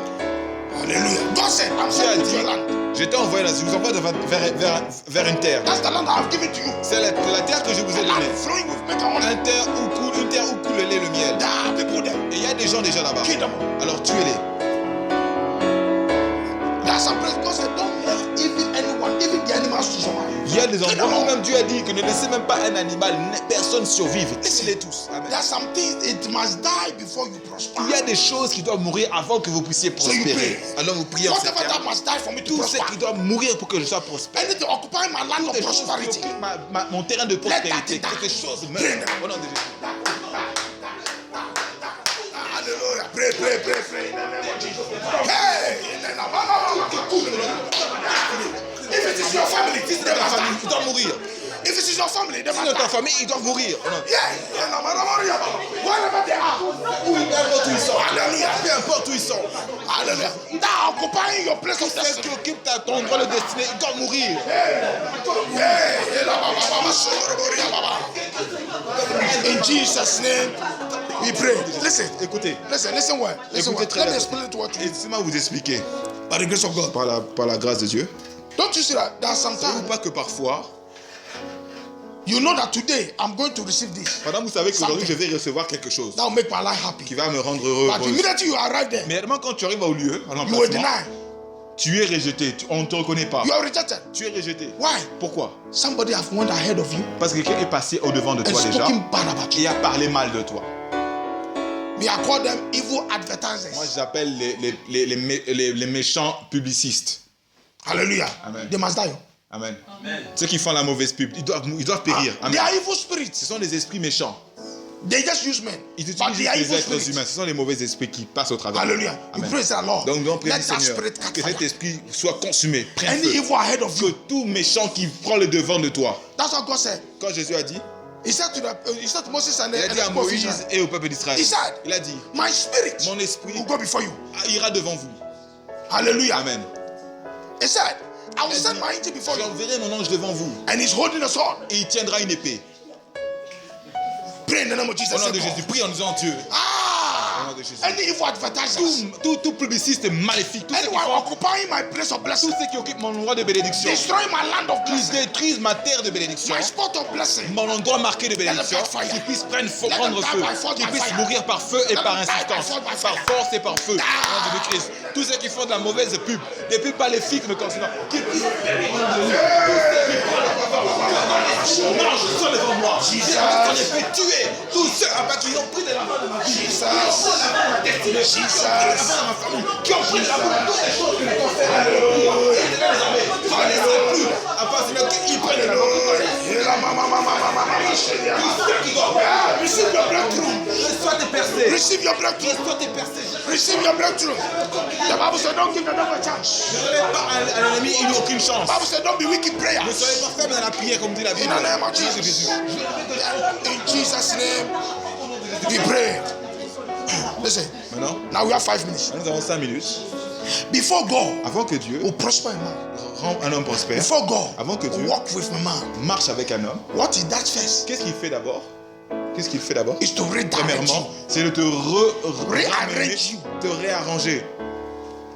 Hallelujah. God said, I'm Dieu a sending you to dit, your land. je t'ai envoyé là, je vous envoie vers une terre. That's the land I have given to you. C'est la terre que je vous ai A land donnée. flowing with milk and honey. Une terre où coule le lait et le miel. There are people there. Et il y a des gens déjà là-bas. Kill them. Alors tuez-les. There are some places God said, don't let even anyone, even the animals to survive. Il y a des endroits où même Dieu a dit que ne laissez même pas un animal, personne survivre. Laissez-les tous. Amen. There are some things, it must die before you prosper. Il y a des choses qui doivent mourir avant que vous puissiez prospérer. pray. Alors vous priez en ces Whatever that termes. must die for me to Tout ce prosper. qui doit mourir pour que je sois prospère. Anything occupying my land Toutes of les choses qui prosperity. occupent mon terrain de prospérité. that Que ces choses die. meurent. Au nom de Jésus. Hallelujah. Pray, pray, pray, pray. In the name of Jesus. Hey! If it is your family, Si c'est dans ta famille, ils doivent mourir. if it is your family, they Si c'est must dans ta die. famille, ils doivent mourir. Au nom de- Yeah. Wherever they are. Peu importe où ils sont. Hallelujah. Peu importe où ils sont. Hallelujah. That are occupying your place of Ceux qui destiny. occupent ton endroit de destinée, ils doivent mourir. In Jesus' name, we pray. Listen, Écoutez. listen well. Listen well. Écoutez très Let me bien. explain it to you. Laissez-moi vous expliquer. By the grace of God. Par la grâce de Dieu. Don't you see that? There are Savez-vous sometimes pas que parfois, you know that today I'm going to receive this. pendant que vous savez qu'aujourd'hui je Something. vais recevoir quelque chose That will make my life happy. qui va me rendre heureux. But immediately you arrive there, Mais évidemment, quand tu arrives au lieu, à you will l'emplacement, deny. tu es rejeté. On ne te reconnaît pas. You are rejected. Tu es rejeté. Why? Pourquoi? Somebody have went ahead of you Parce que quelqu'un est passé au-devant de and toi déjà spoken bad about you. et a parlé mal de toi. Me, I call them evil Moi, advertisers. j'appelle les méchants publicistes. Hallelujah. Amen. They must die. Amen. Ceux qui font la mauvaise pub, ils doivent périr. They Amen. are evil spirits. Ce sont des esprits méchants. They just use men. Ils But utilisent they are les evil êtres spirits. humains. Ce sont les mauvais esprits qui passent au travers. Hallelujah. You Amen. praise the Lord. Donc, nous prions Let le that Seigneur spirit catch que cet fire. esprit soit consumé, prenne Any feu. evil ahead of Que you. tout méchant qui prend le devant de toi. That's what God said. Quand Jésus a dit, He said to Moses and il a the dit à people of Moïse Israel, et au peuple d'Israël, He said, il a dit, my spirit mon esprit will go before you. ira devant vous. Hallelujah. Amen. He said, I will Il a send dit, my angel before you. j'enverrai mon ange devant vous And he's holding a sword. et il tiendra une épée. Pray in the name of Jesus. Au nom de Say, Jésus, prie en disant Dieu. Ah! Au nom de Jésus. Any evil advertisers. Tout publiciste maléfique, tous ceux, Anyone occupying my place of blessing. qui occupent mon endroit de bénédiction, Destroying my land of qui blessing. détruisent ma terre de bénédiction, My spot of blessing. mon endroit marqué de bénédiction, Let them catch fire. qui puisse prendre Let prendre them feu, die by force, qui by puisse fire. mourir par feu et Let par them die by insistance, force, by par fire. force et par feu, au nom de Christ. Tous ceux qui font de la mauvaise pub, des pubs maléfiques me concernant, qui puissent non, je sens devant moi. J'en ai fait tuer tous ceux qui ont pris de la main de ma vie, qui ont pris de la main de ma destinée, qui ont pris de la main de ma famille, qui ont pris de la main de toutes les choses que les confèrent. Je ne laisserai plus à part qu'ils prennent de la main. Receive your breakthrough. Reçois tes percées. Receive your breakthrough. Reçois tes percées. Receive your breakthrough. The Bible says, don't give the devil a chance. Ne donnez pas à l'ennemi, il n'a aucune chance. The Bible says, don't be weak in prayer. Ne soyez pas faible dans la prière, comme dit la Bible. In the name of Jesus. In Jesus' name, we pray. Listen. Maintenant, Now we have 5 minutes. nous avons 5 minutes. Before God Avant que Dieu will prosper a man, rende un homme prospère, before God avant que will Dieu walk with a man, marche avec un homme, what he does first qu'est-ce qu'il fait d'abord? Qu'est-ce qu'il fait d'abord? is to redirect Premièrement, you. c'est de te Rearrange you. te réarranger.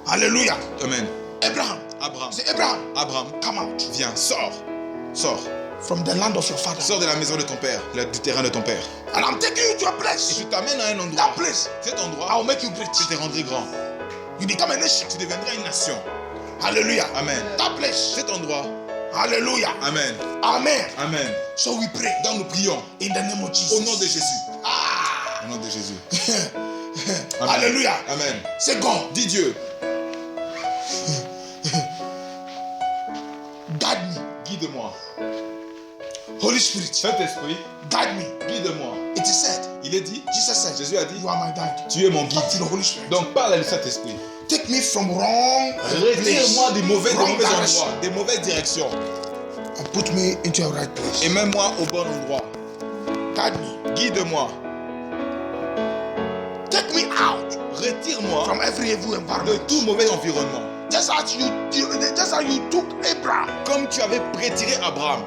Hallelujah. Amen. Abraham. Abraham, Say, Abraham, Abraham, come out viens, sors, sors, from the land of your father. sors de la maison de ton père, du terrain de ton père. And I'm taking you to a Et place. je t'amène à un That endroit. place, Cet I endroit, will make you great. je te rendrai grand. You become a nation. Tu deviendras une nation. Hallelujah. Amen. That place. Cet endroit, Hallelujah. Amen, Amen. Amen. So we pray Donc nous prions in the name of Jesus. au nom de Jésus. Ah. Au nom de Jésus. Amen. Hallelujah. Amen. Say, God, Dis Dieu, guide me. guide-moi. Holy Spirit, Saint-Esprit, guide me. guide-moi. It is said, Il est dit, Jesus said, Jésus a dit, you are my guide. tu es mon guide. Talk to the Holy Spirit. Donc parle à Saint-Esprit. Take me from wrong Retire-moi des mauvais wrong endroits, direction, des mauvaises directions. and put me into a right place. Et mets-moi au bon endroit. Guide me. Guide-moi. Take me out Retire-moi from every evil de environment. tout mauvais environnement. Just as you took Abraham Comme tu avais retiré Abraham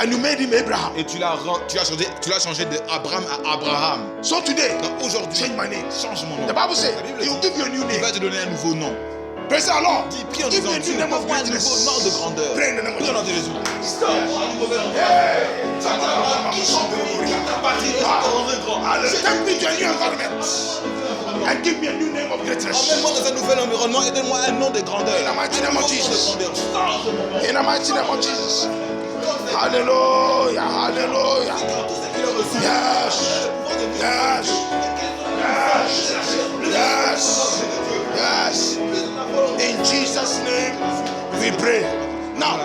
and you made him Abraham. et tu l'as changé de Abraham à Abraham. So today, Donc aujourd'hui, change my name. change mon nom. The Bible says La Bible he will dit, give you a new il name. va te donner un nouveau nom. Praise the Lord. Dis, prie en Give disant, me a new Dieu, name of donne-moi un nouveau greatness. nom de grandeur. Pray in the name of Prie au nom de Jesus. Jésus. Donne-moi un nouveau nom. Ta patrie, je te rendrai grand. Take me to a new environment and give me a new name of greatness. Emmène-moi dans un nouvel environnement et donne-moi un nom de grandeur. In the mighty name of Jesus. Un nom de grandeur. In the mighty name of Jesus. Hallelujah. Hallelujah. Yes. Yes. Yes. Yes. In Jesus' name we pray. Now,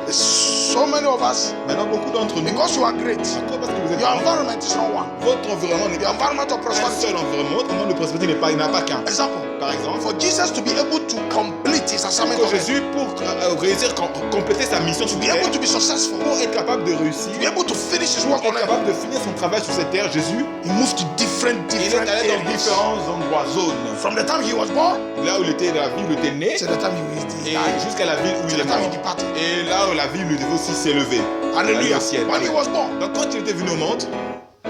there's so many of us, Maintenant, beaucoup d'entre nous, because you are great, pourquoi? Parce que vous êtes your environment is not one. votre environnement n'est The pas environment of un prosperity. seul environnement. Votre environnement de prospérité il n'y en a pas qu'un. Example. Par exemple, For Jesus to be able to complete his assignment pour on earth, Jésus, pour réussir, compléter sa mission sur to be terre, able to be successful, pour être capable de réussir, to be able to finish his work pour on être earth, capable de finir son travail sur cette terre, Jésus, he moved to different il est allé dans areas. différents endroits, zones. From the time he was born Là où il était, la ville où il était né, to the time he et died, jusqu'à la ville où to il the est time he mort. departed. Et là où la ville où il devait aussi s'élever. Hallelujah. Au ciel. When he was born, Donc quand il était venu au monde,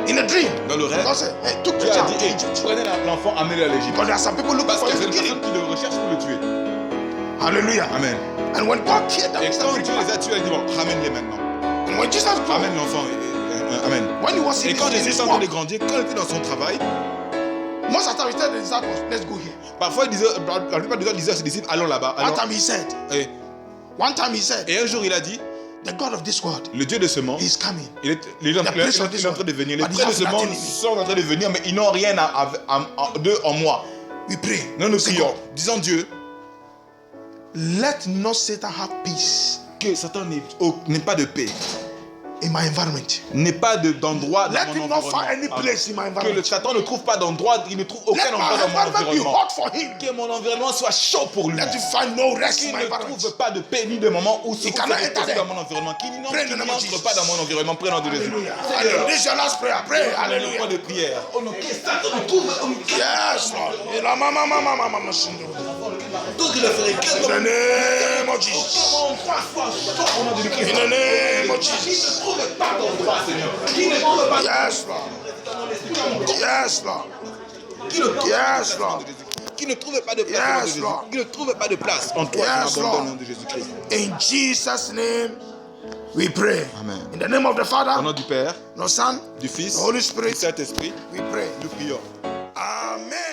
in a dream, dans le rêve, God said, hey, took the Dieu a child dit, to hey, Egypt. prenez l'enfant, amenez-le à l'Égypte. Because there are some people looking Parce for qu'il y a him une to kill personne him. qui le recherche pour le tuer. Hallelujah. Amen. And when God killed them, Et he said, quand bring Dieu him les a tués, il a dit, bon, ramène-les maintenant. back. And when Jesus grew, Ramène l'enfant. Amen. when he was in Et quand Jésus his est en train de work, grandir, quand il était dans son travail, most of the time he told the disciples, let's go here. parfois il disait, la plupart du temps, il disait à ses disciples, allons là-bas. One allons. time he said, Et un jour il a dit, the God of this world le Dieu de ce monde, is coming. il est en train de venir. Les But he près de has ce monde nothing in me. sont en train de venir, mais ils n'ont rien d'eux en moi. We pray. Nous nous Say, prions, God, disons Dieu, let not Satan have peace que Satan n'ait pas de paix, in my environment. n'ait pas d'endroit dans Let mon him not find any environnement. place in my Que le environment. Satan ne trouve pas d'endroit, il ne trouve aucun Let my endroit dans mon environment be environnement. hot for him. Que mon environnement soit chaud pour lui. Let him find no rest Qu'il in my ne environment. trouve pas de paix ni de moment où se cannot enter reposer there. dans mon environnement. Qu'il Pray in the name of n'entre Jesus. pas dans mon environnement. Prenez en de Jésus. Hallelujah. Hallelujah. This is your last prayer. Pray. Prenez le Hallelujah. point de prière. Oh non, que Satan ne trouve Yes, Lord. tout qu'il le ferait. In the name of Jesus. Mon endroit soit chaud au nom de In Christ. the name of Qu'il Jesus. ne trouve pas d'endroit, Seigneur. Qu'il ne trouve pas Yes, Lord. d'endroit. Yes, Lord. Qui ne trouve Yes, pas Lord. de Jésus. Qui ne trouve pas de place au nom de Yes, Jésus. Lord. Qui ne trouve pas de place en toi, Yes, qui m'abandonne Lord. au nom de Jésus-Christ. In Jesus' name we pray. Amen. In the name of the Au Father, nom du Père, the Son, du Fils, the Holy du Spirit, Saint-Esprit, we pray. nous prions. Amen.